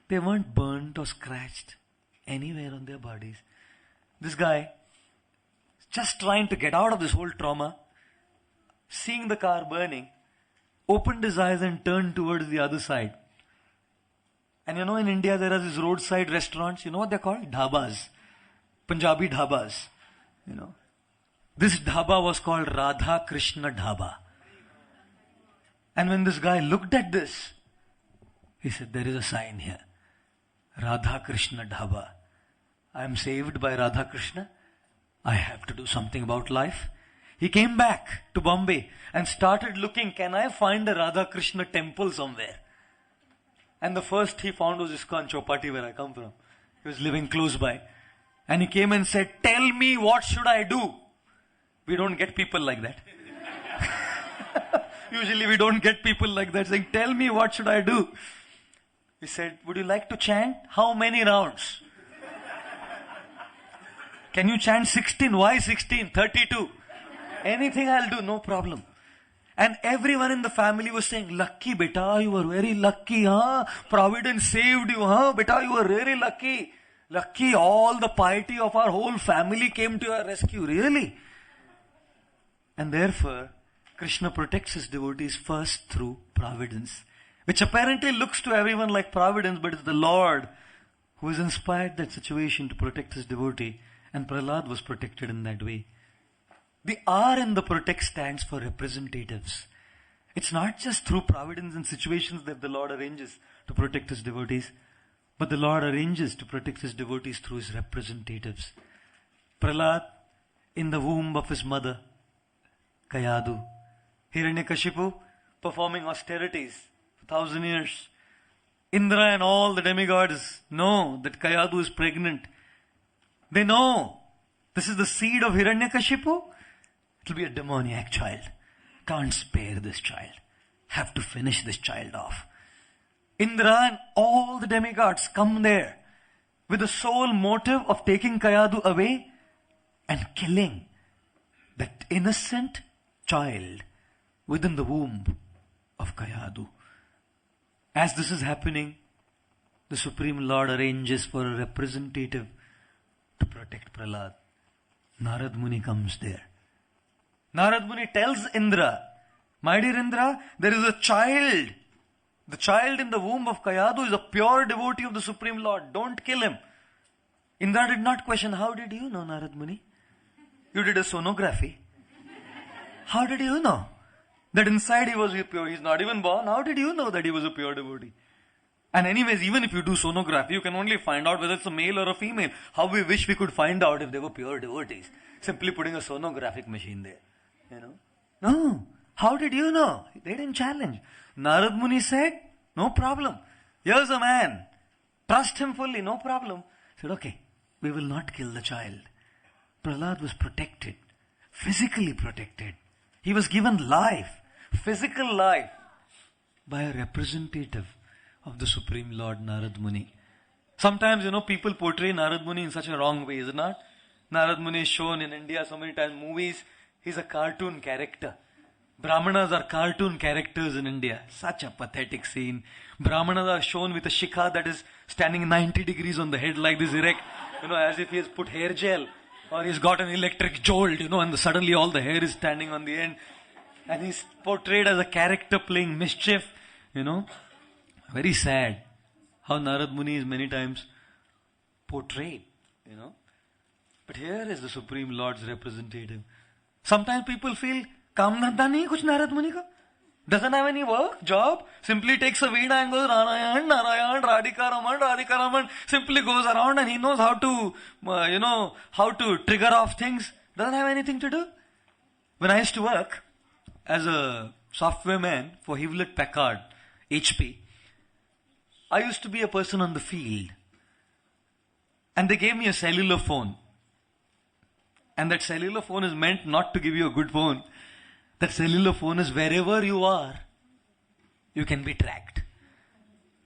They weren't burnt or scratched anywhere on their bodies. This guy, just trying to get out of this whole trauma, seeing the car burning, opened his eyes and turned towards the other side. And you know, in India there are these roadside restaurants. You know what they're called? Dhabas. Punjabi dhabas. You know. This dhaba was called Radha Krishna Dhaba. And when this guy looked at this, he said, there is a sign here. Radha Krishna Dhaba. I am saved by Radha Krishna. I have to do something about life. He came back to Bombay and started looking, can I find a Radha Krishna temple somewhere? And the first he found was ISKCON Chowpatty, where I come from. He was living close by. And he came and said, tell me, what should I do? We don't get people like that. Usually we don't get people like that saying, tell me, what should I do? He said, would you like to chant? How many rounds? Can you chant 16? Why 16? 32. Anything I'll do, no problem. And everyone in the family was saying, lucky beta, you were very lucky, huh? Providence saved you, huh? Beta, you were really lucky. Lucky, all the piety of our whole family came to your rescue, really. And therefore, Krishna protects his devotees first through providence, which apparently looks to everyone like providence, but it's the Lord who has inspired that situation to protect his devotee. And Prahlad was protected in that way. The R in the protect stands for representatives. It's not just through providence and situations that the Lord arranges to protect his devotees, but the Lord arranges to protect his devotees through his representatives. Prahlad, in the womb of his mother, Kayadu. Hiranyakashipu, performing austerities for 1,000 years. Indra and all the demigods know that Kayadu is pregnant. They know this is the seed of Hiranyakashipu. It will be a demoniac child. Can't spare this child. Have to finish this child off. Indra and all the demigods come there with the sole motive of taking Kayadu away and killing that innocent child within the womb of Kayadu. As this is happening, the Supreme Lord arranges for a representative to protect Prahlad. Narad Muni comes there. Narad Muni tells Indra, my dear Indra, there is a child. The child in the womb of Kayadu is a pure devotee of the Supreme Lord. Don't kill him. Indra did not question, how did you know, Narad Muni? You did a sonography. How did you know that inside he was pure? He's not even born. How did you know that he was a pure devotee? And anyways, even if you do sonography, you can only find out whether it's a male or a female. How we wish we could find out if they were pure devotees. Simply putting a sonographic machine there. You know? No. How did you know? They didn't challenge. Narad Muni said, no problem. Here's a man. Trust him fully, no problem. Said, okay, we will not kill the child. Prahlad was protected. Physically protected. He was given life. Physical life. By a representative of the Supreme Lord Narad Muni. Sometimes, people portray Narad Muni in such a wrong way, is it not? Narad Muni is shown in India so many times, movies. He's a cartoon character. Brahmanas are cartoon characters in India. Such a pathetic scene. Brahmanas are shown with a shikha that is standing 90 degrees on the head like this erect. As if he has put hair gel. Or he's got an electric jolt, and suddenly all the hair is standing on the end. And he's portrayed as a character playing mischief, Very sad how Narad Muni is many times portrayed, But here is the Supreme Lord's representative. Sometimes people feel, काम धंधा नहीं कुछ नारद मुनि का, doesn't have any work, job, simply takes a veena and goes Narayan, Narayan, Radhika Raman, Radhika Raman, simply goes around and he knows how to, how to trigger off things, doesn't have anything to do. When I used to work as a software man for Hewlett Packard, HP, I used to be a person on the field. And they gave me a cellular phone. And that cellular phone is meant not to give you a good phone. That cellular phone is wherever you are, you can be tracked.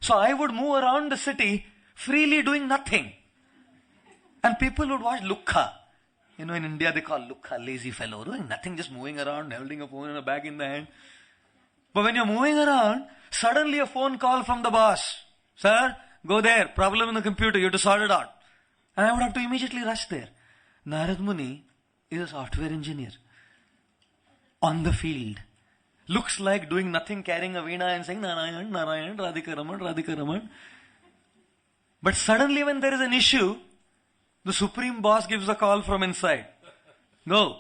So I would move around the city freely doing nothing. And people would watch Lukha. In India they call Lukha, lazy fellow, doing nothing, just moving around, holding a phone and a bag in the hand. But when you're moving around, suddenly a phone call from the boss. Sir, go there, problem in the computer, you have to sort it out. And I would have to immediately rush there. Narad Muni is a software engineer. On the field. Looks like doing nothing, carrying a veena and saying Narayan, Narayan, Radhika Raman, Radhika Raman. But suddenly when there is an issue, the supreme boss gives a call from inside. Go.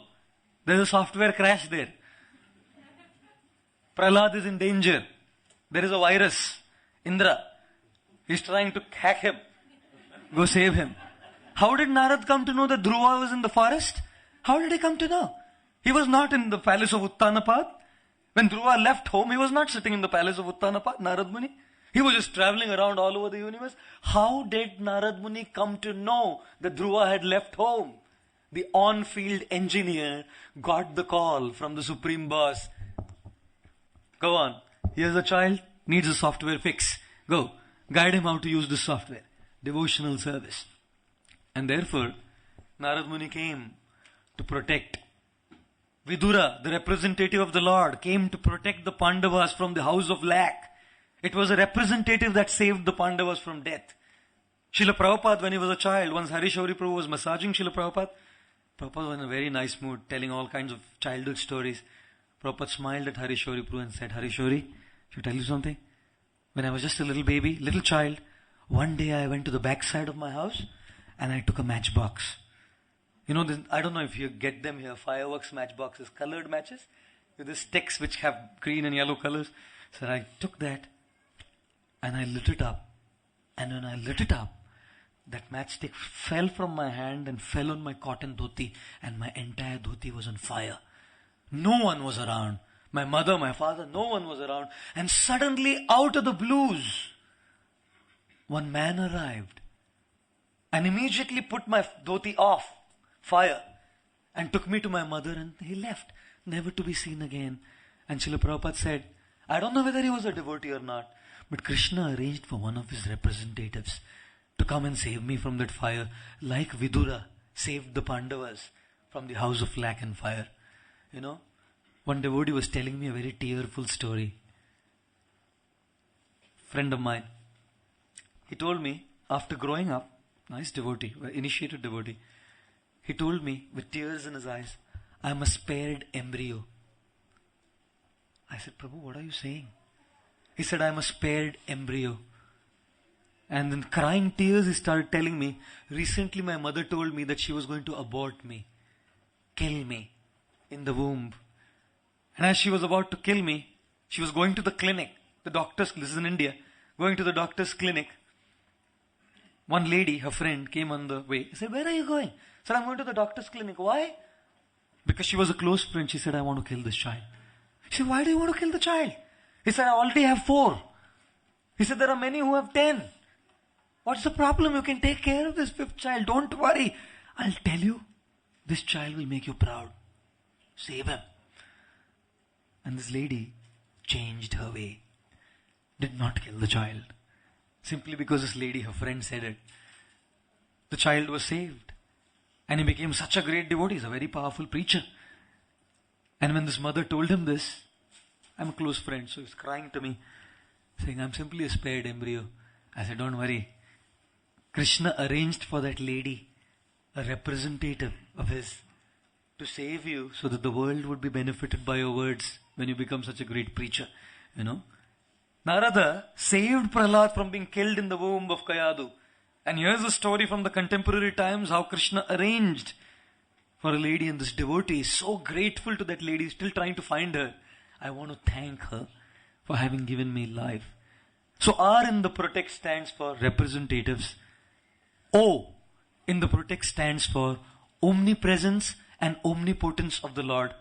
There is a software crash there. Prahlad is in danger. There is a virus. Indra. He's trying to hack him. Go save him. How did Narad come to know that Dhruva was in the forest? How did he come to know? He was not in the palace of Uttanapad. When Dhruva left home, he was not sitting in the palace of Uttanapad, Narad Muni. He was just traveling around all over the universe. How did Narad Muni come to know that Dhruva had left home? The on-field engineer got the call from the supreme boss. Go on. Here's a child, needs a software fix. Go. Guide him how to use this software. Devotional service. And therefore, Narad Muni came to protect. Vidura, the representative of the Lord, came to protect the Pandavas from the house of lack. It was a representative that saved the Pandavas from death. Srila Prabhupada, when he was a child, once Harishori Prabhu was massaging Srila Prabhupada. Prabhupada was in a very nice mood, telling all kinds of childhood stories. Prabhupada smiled at Harishori Prabhu and said, Harishori, should I tell you something? When I was just a little baby, little child, one day I went to the backside of my house and I took a matchbox. I don't know if you get them here, fireworks matchboxes, colored matches, with the sticks which have green and yellow colors. So I took that and I lit it up. And when I lit it up, that matchstick fell from my hand and fell on my cotton dhoti, and my entire dhoti was on fire. No one was around. My mother, my father, no one was around. And suddenly, out of the blues, one man arrived and immediately put my dhoti off, fire, and took me to my mother, and he left, never to be seen again. And Srila Prabhupada said, I don't know whether he was a devotee or not, but Krishna arranged for one of his representatives to come and save me from that fire, like Vidura saved the Pandavas from the house of lack and fire. One devotee was telling me a very tearful story. Friend of mine. He told me, after growing up, nice devotee, initiated devotee. He told me with tears in his eyes, I am a spared embryo. I said, Prabhu, what are you saying? He said, I am a spared embryo. And then crying tears, he started telling me, recently my mother told me that she was going to abort me, kill me in the womb. And as she was about to kill me, she was going to the clinic, the doctor's, this is in India, going to the doctor's clinic. One lady, her friend, came on the way. I said, where are you going? I said, I'm going to the doctor's clinic. Why? Because she was a close friend. She said, I want to kill this child. She said, why do you want to kill the child? He said, I already have 4. He said, there are many who have 10. What's the problem? You can take care of this 5th child. Don't worry. I'll tell you, this child will make you proud. Save him. And this lady changed her way. Did not kill the child. Simply because this lady, her friend, said it. The child was saved. And he became such a great devotee. He's a very powerful preacher. And when this mother told him this, I'm a close friend, so he's crying to me, saying, I'm simply a spared embryo. I said, don't worry. Krishna arranged for that lady, a representative of his, to save you so that the world would be benefited by your words when you become such a great preacher. You know? Narada saved Prahlad from being killed in the womb of Kayadu. And here's a story from the contemporary times how Krishna arranged for a lady, and this devotee is so grateful to that lady, still trying to find her. I want to thank her for having given me life. So R in the protect stands for representatives. O in the protect stands for omnipresence and omnipotence of the Lord,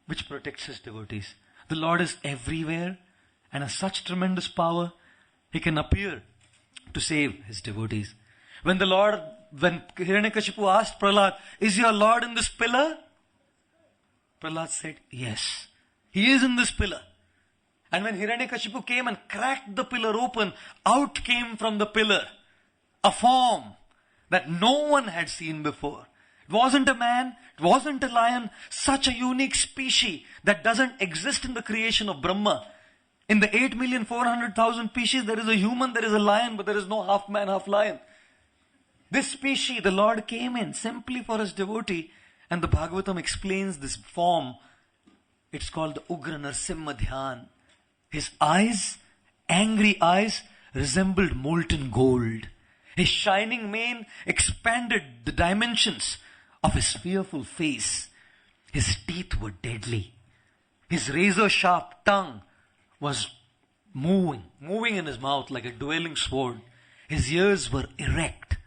which protects his devotees. The Lord is everywhere and has such tremendous power, he can appear to save his devotees. When Hiranyakashipu asked Prahlad, is your Lord in this pillar? Prahlad said, yes, he is in this pillar. And when Hiranyakashipu came and cracked the pillar open, out came from the pillar a form that no one had seen before. It wasn't a man, it wasn't a lion, such a unique species that doesn't exist in the creation of Brahma. In the 8,400,000 species, there is a human, there is a lion, but there is no half man, half lion. This species, the Lord came in simply for his devotee, and the Bhagavatam explains this form. It's called the Ugra Nrsimha Dhyan. His eyes, angry eyes, resembled molten gold. His shining mane expanded the dimensions of his fearful face. His teeth were deadly. His razor-sharp tongue was moving in his mouth like a dueling sword. His ears were erect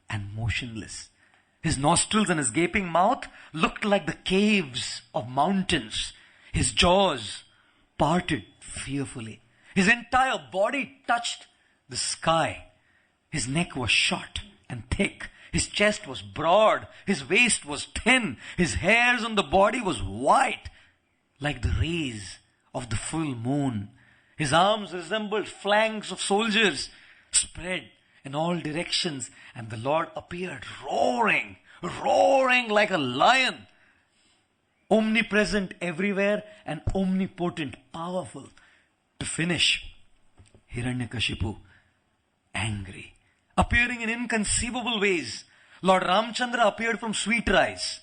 and motionless. His nostrils and his gaping mouth looked like the caves of mountains. His jaws parted fearfully. His entire body touched the sky. His neck was short and thick. His chest was broad. His waist was thin. His hairs on the body was white, like the rays of the full moon. His arms resembled flanks of soldiers spread in all directions, and the Lord appeared roaring like a lion, omnipresent everywhere and omnipotent, powerful. To finish, Hiranyakashipu, angry, appearing in inconceivable ways. Lord Ramchandra appeared from sweet rice,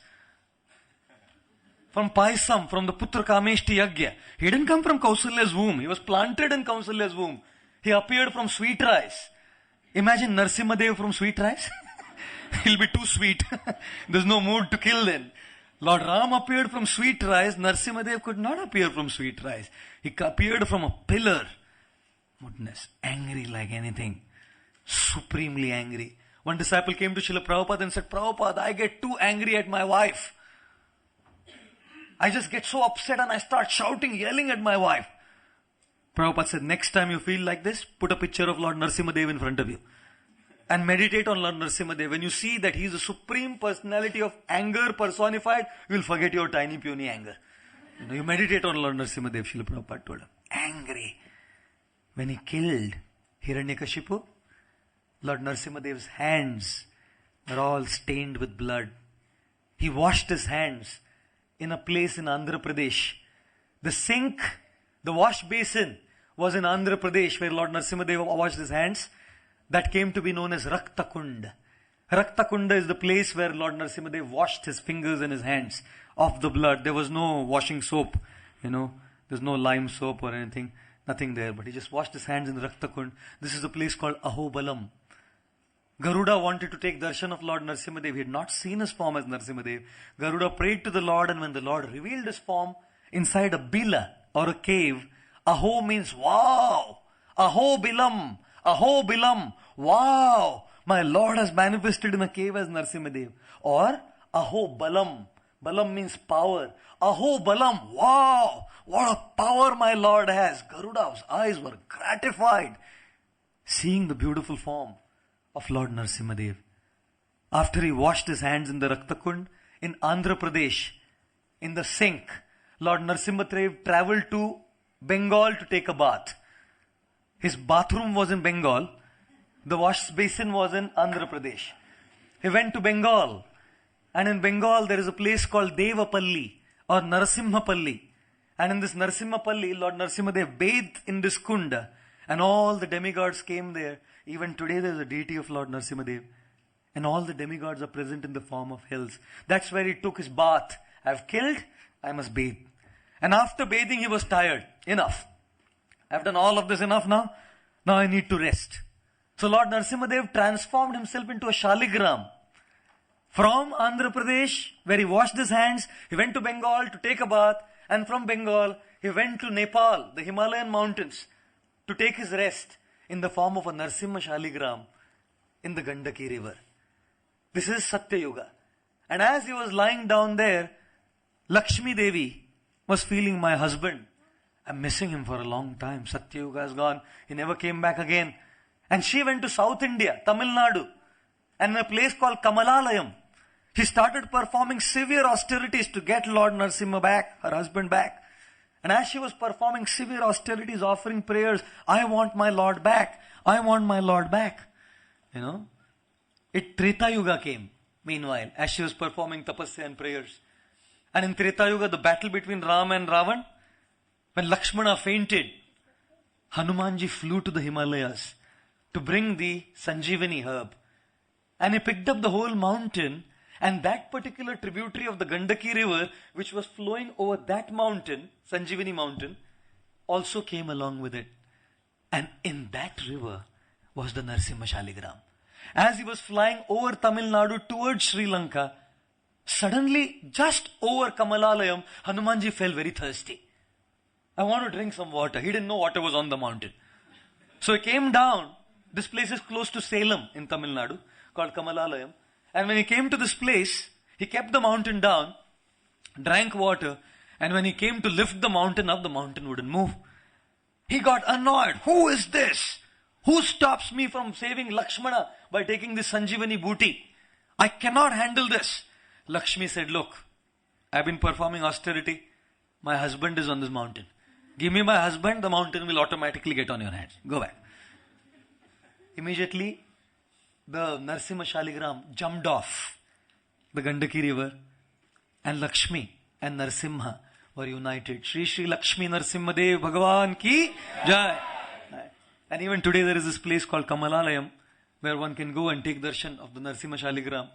from Paisam, from the Putra Kameshti Yagya. He didn't come from Kausalya's womb. He was planted in Kausalya's womb. He appeared from sweet rice. Imagine Nrsimha Dev from sweet rice. He'll be too sweet. There's no mood to kill then. Lord Ram appeared from sweet rice. Nrsimha Dev could not appear from sweet rice. He appeared from a pillar. Goodness, angry like anything. Supremely angry. One disciple came to Srila Prabhupada and said, Prabhupada, I get too angry at my wife. I just get so upset and I start shouting, yelling at my wife. Prabhupada said, next time you feel like this, put a picture of Lord Nrsimha Dev in front of you. And meditate on Lord Nrsimha Dev. When you see that he is the supreme personality of anger personified, you will forget your tiny puny anger. You meditate on Lord Nrsimha Dev, Srila Prabhupada told him. Angry. When he killed Hiranyakashipu, Lord Nrsimha Dev's hands were all stained with blood. He washed his hands in a place in Andhra Pradesh. The sink, the wash basin was in Andhra Pradesh where Lord Nrsimha Deva washed his hands. That came to be known as Rakta Kund. Raktakunda is the place where Lord Nrsimhadev washed his fingers and his hands of the blood. There was no washing soap, there's no lime soap or anything, nothing there. But he just washed his hands in the Raktakund. This is a place called Ahobalam. Garuda wanted to take darshan of Lord Nrsimhadev. He had not seen his form as Nrsimhadev. Garuda prayed to the Lord, and when the Lord revealed his form inside a bila or a cave, Aho means wow. Aho Bilam. Aho Bilam. Wow. My Lord has manifested in a cave as Nrsimhadev. Or Aho Balam. Balam means power. Aho Balam. Wow. What a power my Lord has. Garuda's eyes were gratified seeing the beautiful form of Lord Nrsimhadev. After he washed his hands in the Raktakund in Andhra Pradesh, in the sink, Lord Nrsimhadev traveled to Bengal to take a bath. His bathroom was in Bengal. The wash basin was in Andhra Pradesh. He went to Bengal. And in Bengal there is a place called Devapalli or Narasimhapalli. And in this Narasimhapalli, Lord Nrsimhadev bathed in this kunda. And all the demigods came there. Even today there is a deity of Lord Nrsimhadev. And all the demigods are present in the form of hills. That's where he took his bath. I've killed, I must bathe. And after bathing he was tired. Enough. I've done all of this enough now. Now I need to rest. So Lord Nrsimhadev transformed himself into a Shaligram. From Andhra Pradesh, where he washed his hands, he went to Bengal to take a bath. And from Bengal, he went to Nepal, the Himalayan mountains, to take his rest in the form of a Nrsimha Shaligram in the Gandaki river. This is Satya Yuga. And as he was lying down there, Lakshmi Devi was feeling, my husband, I'm missing him for a long time. Satya Yuga has gone. He never came back again. And she went to South India, Tamil Nadu, and in a place called Kamalalayam. She started performing severe austerities to get Lord Nrsimha back, her husband back. And as she was performing severe austerities, offering prayers, I want my Lord back. I want my Lord back. Treta Yuga came, meanwhile, as she was performing tapasya and prayers. And in Treta Yuga, the battle between Ram and Ravan, when Lakshmana fainted, Hanumanji flew to the Himalayas to bring the Sanjeevani herb. And he picked up the whole mountain, and that particular tributary of the Gandaki river, which was flowing over that mountain, Sanjeevani mountain, also came along with it. And in that river was the Nrsimha Shaligram. As he was flying over Tamil Nadu towards Sri Lanka, suddenly, just over Kamalalayam, Hanumanji felt very thirsty. I want to drink some water. He didn't know water was on the mountain. So he came down. This place is close to Salem in Tamil Nadu, called Kamalalayam. And when he came to this place, he kept the mountain down, drank water, and when he came to lift the mountain up, the mountain wouldn't move. He got annoyed. Who is this? Who stops me from saving Lakshmana by taking this Sanjeevani booty? I cannot handle this. Lakshmi said, look, I've been performing austerity. My husband is on this mountain. Give me my husband, the mountain will automatically get on your hands. Go back. Immediately, the Nrsimha Shaligram jumped off the Gandaki river, and Lakshmi and Nrsimha were united. Shri Shri Lakshmi Nrsimha Dev Bhagavan Ki Jai. And even today there is this place called Kamalalayam, where one can go and take darshan of the Nrsimha Shaligram,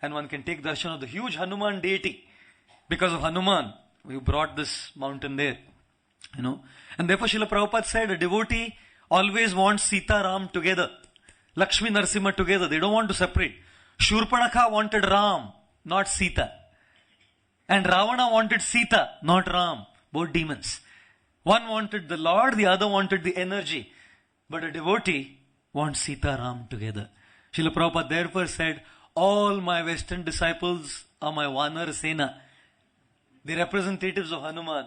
and one can take darshan of the huge Hanuman deity. Because of Hanuman, we brought this mountain there. And therefore Srila Prabhupada said, a devotee always wants Sita Ram together. Lakshmi Nrsimha together. They don't want to separate. Shurpanakha wanted Ram, not Sita. And Ravana wanted Sita, not Ram. Both demons. One wanted the Lord, the other wanted the energy. But a devotee wants Sita Ram together. Srila Prabhupada therefore said, all my Western disciples are my Vanar Sena, the representatives of Hanuman.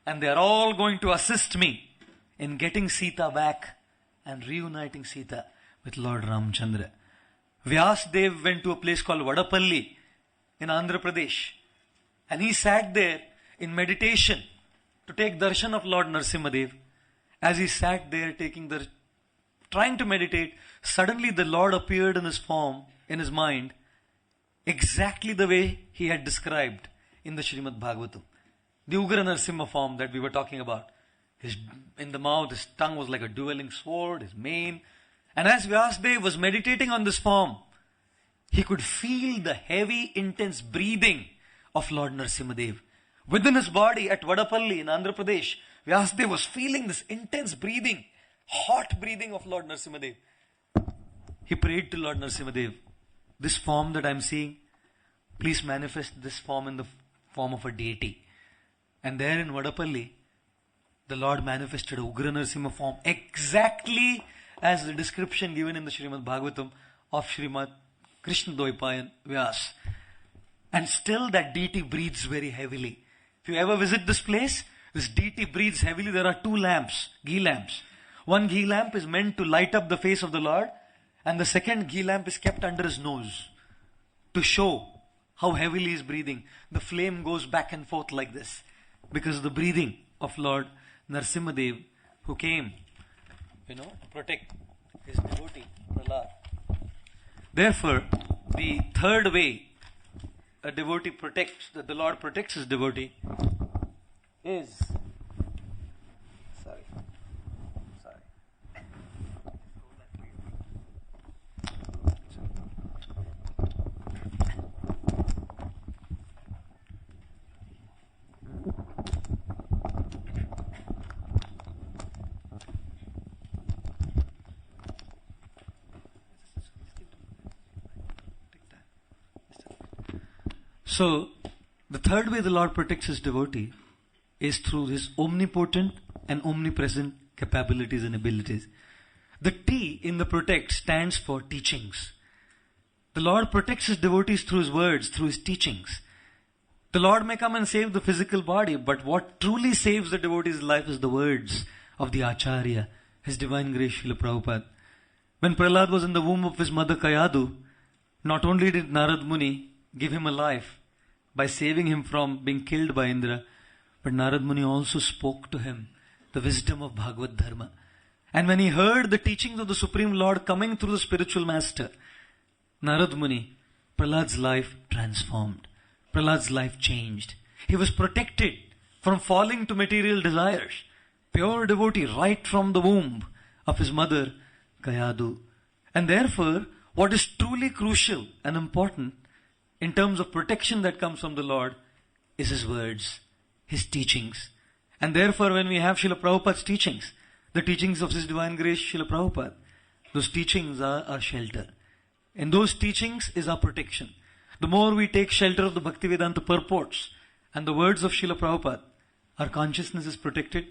And they are all going to assist me in getting Sita back and reuniting Sita with Lord Ramchandra. Vyasdev went to a place called Vadapalli in Andhra Pradesh. And he sat there in meditation to take darshan of Lord Nrsimhadev. As he sat there trying to meditate, suddenly the Lord appeared in his form, in his mind, exactly the way he had described in the Srimad Bhagavatam. The Ugra Nrsimha form that we were talking about. In the mouth, his tongue was like a dueling sword, his mane. And as Vyasdev was meditating on this form, he could feel the heavy, intense breathing of Lord Nrsimhadev. Within his body at Vadapalli in Andhra Pradesh, Vyasadeva was feeling this intense breathing, hot breathing of Lord Nrsimhadev. He prayed to Lord Nrsimhadev, this form that I am seeing, please manifest this form in the form of a deity. And there in Vadapalli, the Lord manifested a Ugra Nrsimha form exactly as the description given in the Srimad Bhagavatam of Srimad Krishna Dvaipayan Vyas. And still that deity breathes very heavily. If you ever visit this place, this deity breathes heavily. There are two lamps, ghee lamps. One ghee lamp is meant to light up the face of the Lord, and the second ghee lamp is kept under his nose to show how heavily he is breathing. The flame goes back and forth like this because of the breathing of Lord Nrsimhadev, who came, to protect his devotee, Prahlad. Therefore, the third way a devotee protects, that the Lord protects his devotee, is, sorry. So, the third way the Lord protects his devotee is through his omnipotent and omnipresent capabilities and abilities. The T in the protect stands for teachings. The Lord protects his devotees through his words, through his teachings. The Lord may come and save the physical body, but what truly saves the devotee's life is the words of the Acharya, His Divine Grace Srila Prabhupada. When Prahlad was in the womb of his mother Kayadu, not only did Narad Muni give him a life by saving him from being killed by Indra, but Narad Muni also spoke to him the wisdom of Bhagavad Dharma. And when he heard the teachings of the Supreme Lord coming through the spiritual master, Narad Muni, Prahlad's life transformed. Prahlad's life changed. He was protected from falling to material desires. Pure devotee right from the womb of his mother Kayadu. And therefore, what is truly crucial and important in terms of protection that comes from the Lord is his words, his teachings. And therefore, when we have Srila Prabhupada's teachings, the teachings of His Divine Grace Srila Prabhupada, those teachings are our shelter. In those teachings is our protection. The more we take shelter of the Bhaktivedanta purports and the words of Srila Prabhupada, our consciousness is protected,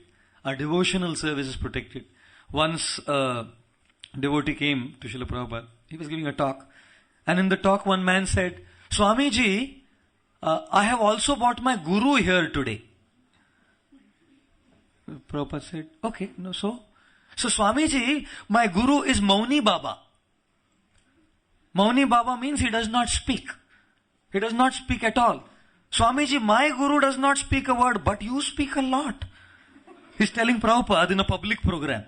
our devotional service is protected. Once a devotee came to Srila Prabhupada, he was giving a talk, and in the talk one man said, Swamiji, I have also brought my guru here today. Prabhupada said, okay, no, so Swamiji, my guru is Mauni Baba. Mauni Baba means he does not speak. He does not speak at all. Swamiji, my guru does not speak a word, but you speak a lot. He's telling Prabhupada in a public program.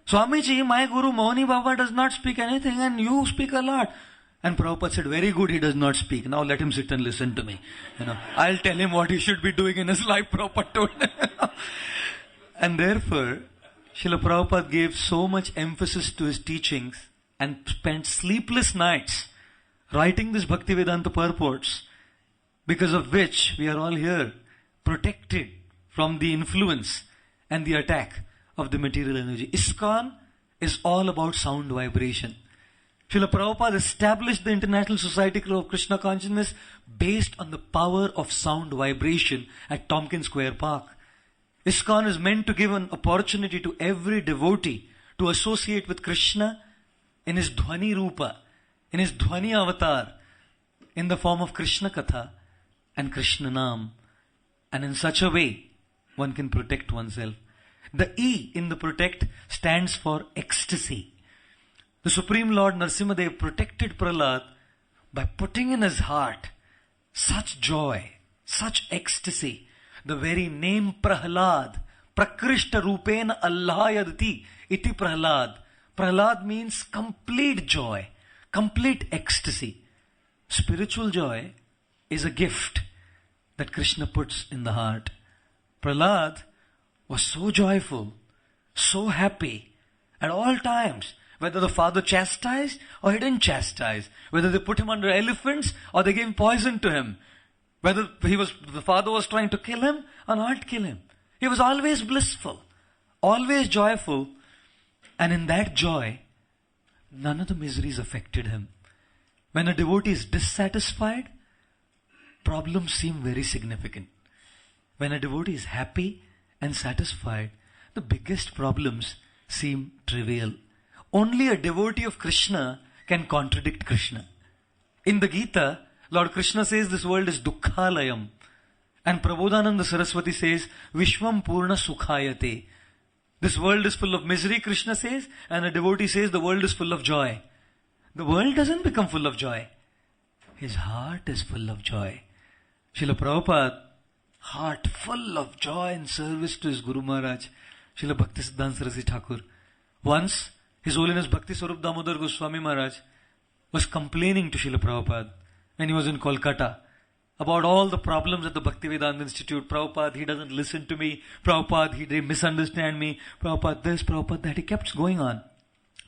Swamiji, my guru Mauni Baba does not speak anything and you speak a lot. And Prabhupada said, very good, he does not speak. Now let him sit and listen to me. I'll tell him what he should be doing in his life, Prabhupada told him. And therefore, Srila Prabhupada gave so much emphasis to his teachings and spent sleepless nights writing this Bhaktivedanta purports, because of which we are all here, protected from the influence and the attack of the material energy. ISKCON is all about sound vibration. Srila Prabhupada established the International Society of Krishna Consciousness based on the power of sound vibration at Tompkins Square Park. ISKCON is meant to give an opportunity to every devotee to associate with Krishna in his Dhvani Rupa, in his Dhvani avatar, in the form of Krishna Katha and Krishna Nam. And in such a way, one can protect oneself. The E in the protect stands for ecstasy. The Supreme Lord Nrsimhadev protected Prahlad by putting in his heart such joy, such ecstasy. The very name Prahlad, Prakrishta Rupena Allahayadati iti Prahlad. Prahlad means complete joy, complete ecstasy. Spiritual joy is a gift that Krishna puts in the heart. Prahlad was so joyful, so happy at all times. Whether the father chastised or he didn't chastise. Whether they put him under elephants or they gave poison to him. Whether the father was trying to kill him or not kill him. He was always blissful. Always joyful. And in that joy, none of the miseries affected him. When a devotee is dissatisfied, problems seem very significant. When a devotee is happy and satisfied, the biggest problems seem trivial. Only a devotee of Krishna can contradict Krishna. In the Gita, Lord Krishna says this world is dukkhalayam. And Prabodhananda Saraswati says, Vishwam Purna Sukhayate. This world is full of misery, Krishna says, and a devotee says the world is full of joy. The world doesn't become full of joy. His heart is full of joy. Srila Prabhupada, heart full of joy and service to his Guru Maharaj, Srila Bhaktisiddhanta Saraswati Thakur. Once, His Holiness Bhakti Swarup Damodar Goswami Maharaj was complaining to Srila Prabhupada when he was in Kolkata about all the problems at the Bhaktivedanta Institute. Prabhupada, he doesn't listen to me. Prabhupada, they misunderstand me. Prabhupada this, Prabhupada that. He kept going on.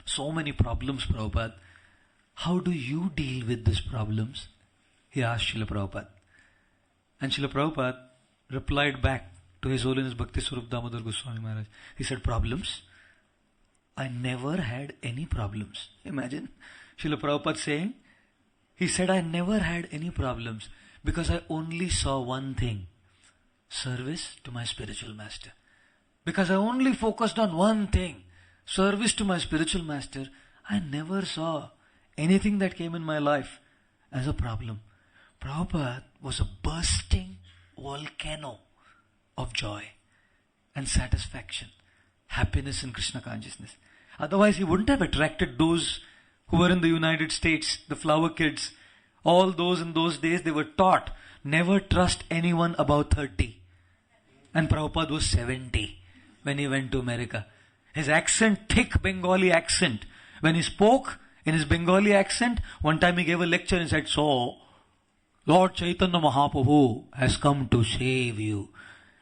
So many problems, Prabhupada. How do you deal with these problems? He asked Srila Prabhupada. And Srila Prabhupada replied back to His Holiness Bhakti Swarup Damodar Goswami Maharaj. He said, problems? I never had any problems. Imagine Srila Prabhupada saying, he said, I never had any problems because I only saw one thing, service to my spiritual master. Because I only focused on one thing, service to my spiritual master, I never saw anything that came in my life as a problem. Prabhupada was a bursting volcano of joy and satisfaction, happiness in Krishna consciousness. Otherwise he wouldn't have attracted those who were in the United States, the flower kids. All those in those days, they were taught, never trust anyone above 30. And Prabhupada was 70 when he went to America. His accent, thick Bengali accent. When he spoke in his Bengali accent, one time he gave a lecture and said, so, Lord Chaitanya Mahaprabhu has come to save you.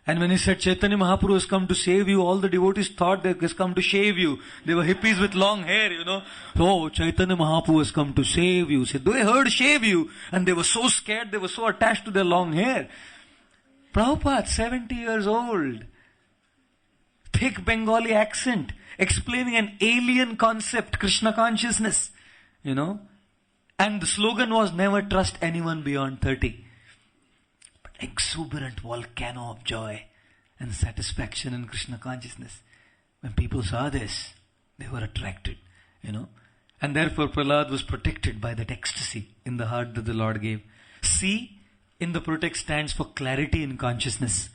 And when he said Chaitanya Mahaprabhu has come to save you, all the devotees thought that he has come to shave you. They were hippies with long hair, Oh, Chaitanya Mahaprabhu has come to save you. Said, they heard shave you. And they were so scared, they were so attached to their long hair. Prabhupada, 70 years old. Thick Bengali accent. Explaining an alien concept, Krishna consciousness. And the slogan was, never trust anyone beyond 30. Exuberant volcano of joy and satisfaction in Krishna consciousness. When people saw this, they were attracted, And therefore Prahlad was protected by that ecstasy in the heart that the Lord gave. C in the protect stands for clarity in consciousness.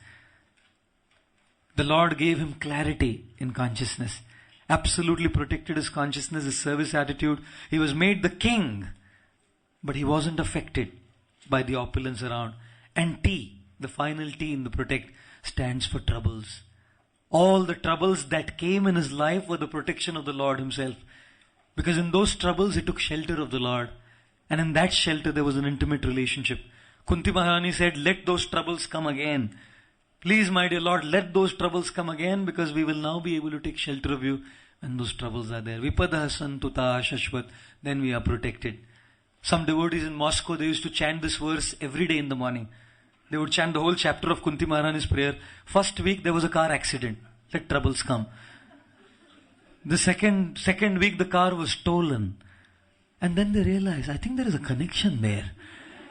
The Lord gave him clarity in consciousness. Absolutely protected his consciousness, his service attitude. He was made the king, but he wasn't affected by the opulence around. And T, the final T in the protect, stands for troubles. All the troubles that came in his life were the protection of the Lord himself. Because in those troubles he took shelter of the Lord. And in that shelter there was an intimate relationship. Kunti Maharani said, let those troubles come again. Please, my dear Lord, let those troubles come again, because we will now be able to take shelter of you when those troubles are there. Vipadah santuta shashvat, then we are protected. Some devotees in Moscow, they used to chant this verse every day in the morning. They would chant the whole chapter of Kunti Maharani's prayer. First week there was a car accident. Let troubles come. The second week the car was stolen. And then they realized, I think there is a connection there.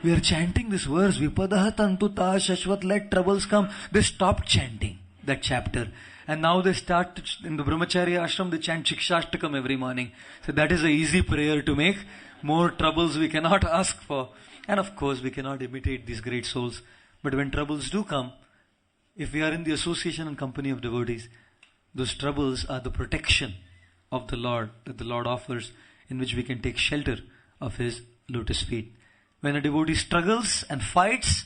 We are chanting this verse, Vipadaha Tantuta Shashvat, let troubles come. They stopped chanting that chapter. And now they start, in the Brahmacharya ashram, they chant Shikshashtakam every morning. So that is an easy prayer to make. More troubles we cannot ask for. And of course we cannot imitate these great souls. But when troubles do come, if we are in the association and company of devotees, those troubles are the protection of the Lord that the Lord offers, in which we can take shelter of His lotus feet. When a devotee struggles and fights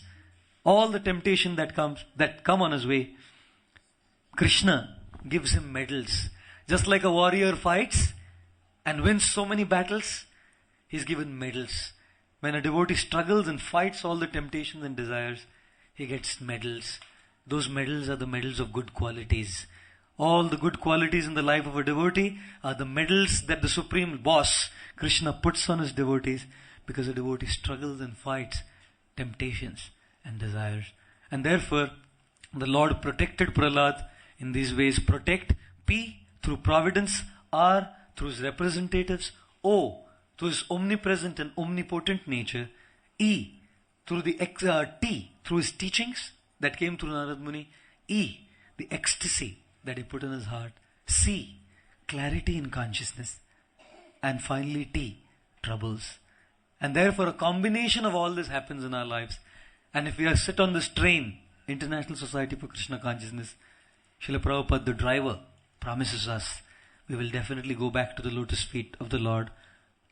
all the temptation that come on his way, Krishna gives him medals. Just like a warrior fights and wins so many battles, he's given medals. When a devotee struggles and fights all the temptations and desires, he gets medals. Those medals are the medals of good qualities. All the good qualities in the life of a devotee are the medals that the Supreme Boss, Krishna, puts on his devotees, because a devotee struggles and fights temptations and desires. And therefore, the Lord protected Prahlad in these ways. Protect, P, through providence, R, through his representatives, O, through his omnipresent and omnipotent nature, E, through the T, through his teachings that came through Narad Muni, E, the ecstasy that he put in his heart, C, clarity in consciousness, and finally T, troubles. And therefore a combination of all this happens in our lives. And if we are sit on this train, International Society for Krishna Consciousness, Srila Prabhupada, the driver, promises us we will definitely go back to the lotus feet of the Lord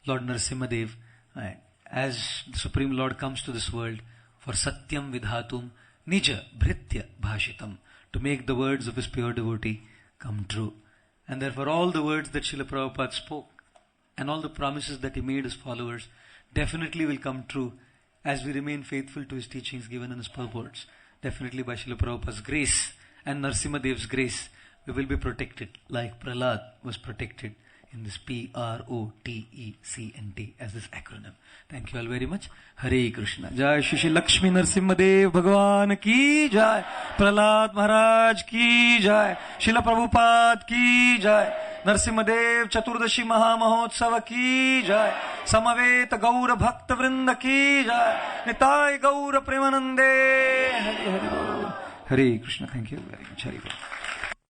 Nrsingha Dev, right, as the Supreme Lord comes to this world for Satyam Vidhatum Nija Bhritya Bhashitam, to make the words of his pure devotee come true. And therefore all the words that Srila Prabhupada spoke and all the promises that he made his followers definitely will come true as we remain faithful to his teachings given in his purports. Definitely by Srila Prabhupada's grace and Nrsingha Dev's grace, we will be protected like Prahlad was protected in this PROTECNT as this acronym. Thank you all very much. Hare Krishna. Jai Shri Lakshmi Nrsimha Dev Bhagwan ki jai. Prahlad Maharaj ki jai. Srila Prabhupada ki jai. Nrsimha Dev Chaturdashi Maha Mahotsav ki jai. Samavet Gaur Bhakta Vrinda ki jai. Nitai Gaur Premanande. Hare Krishna. Thank you very much. Hare Krishna.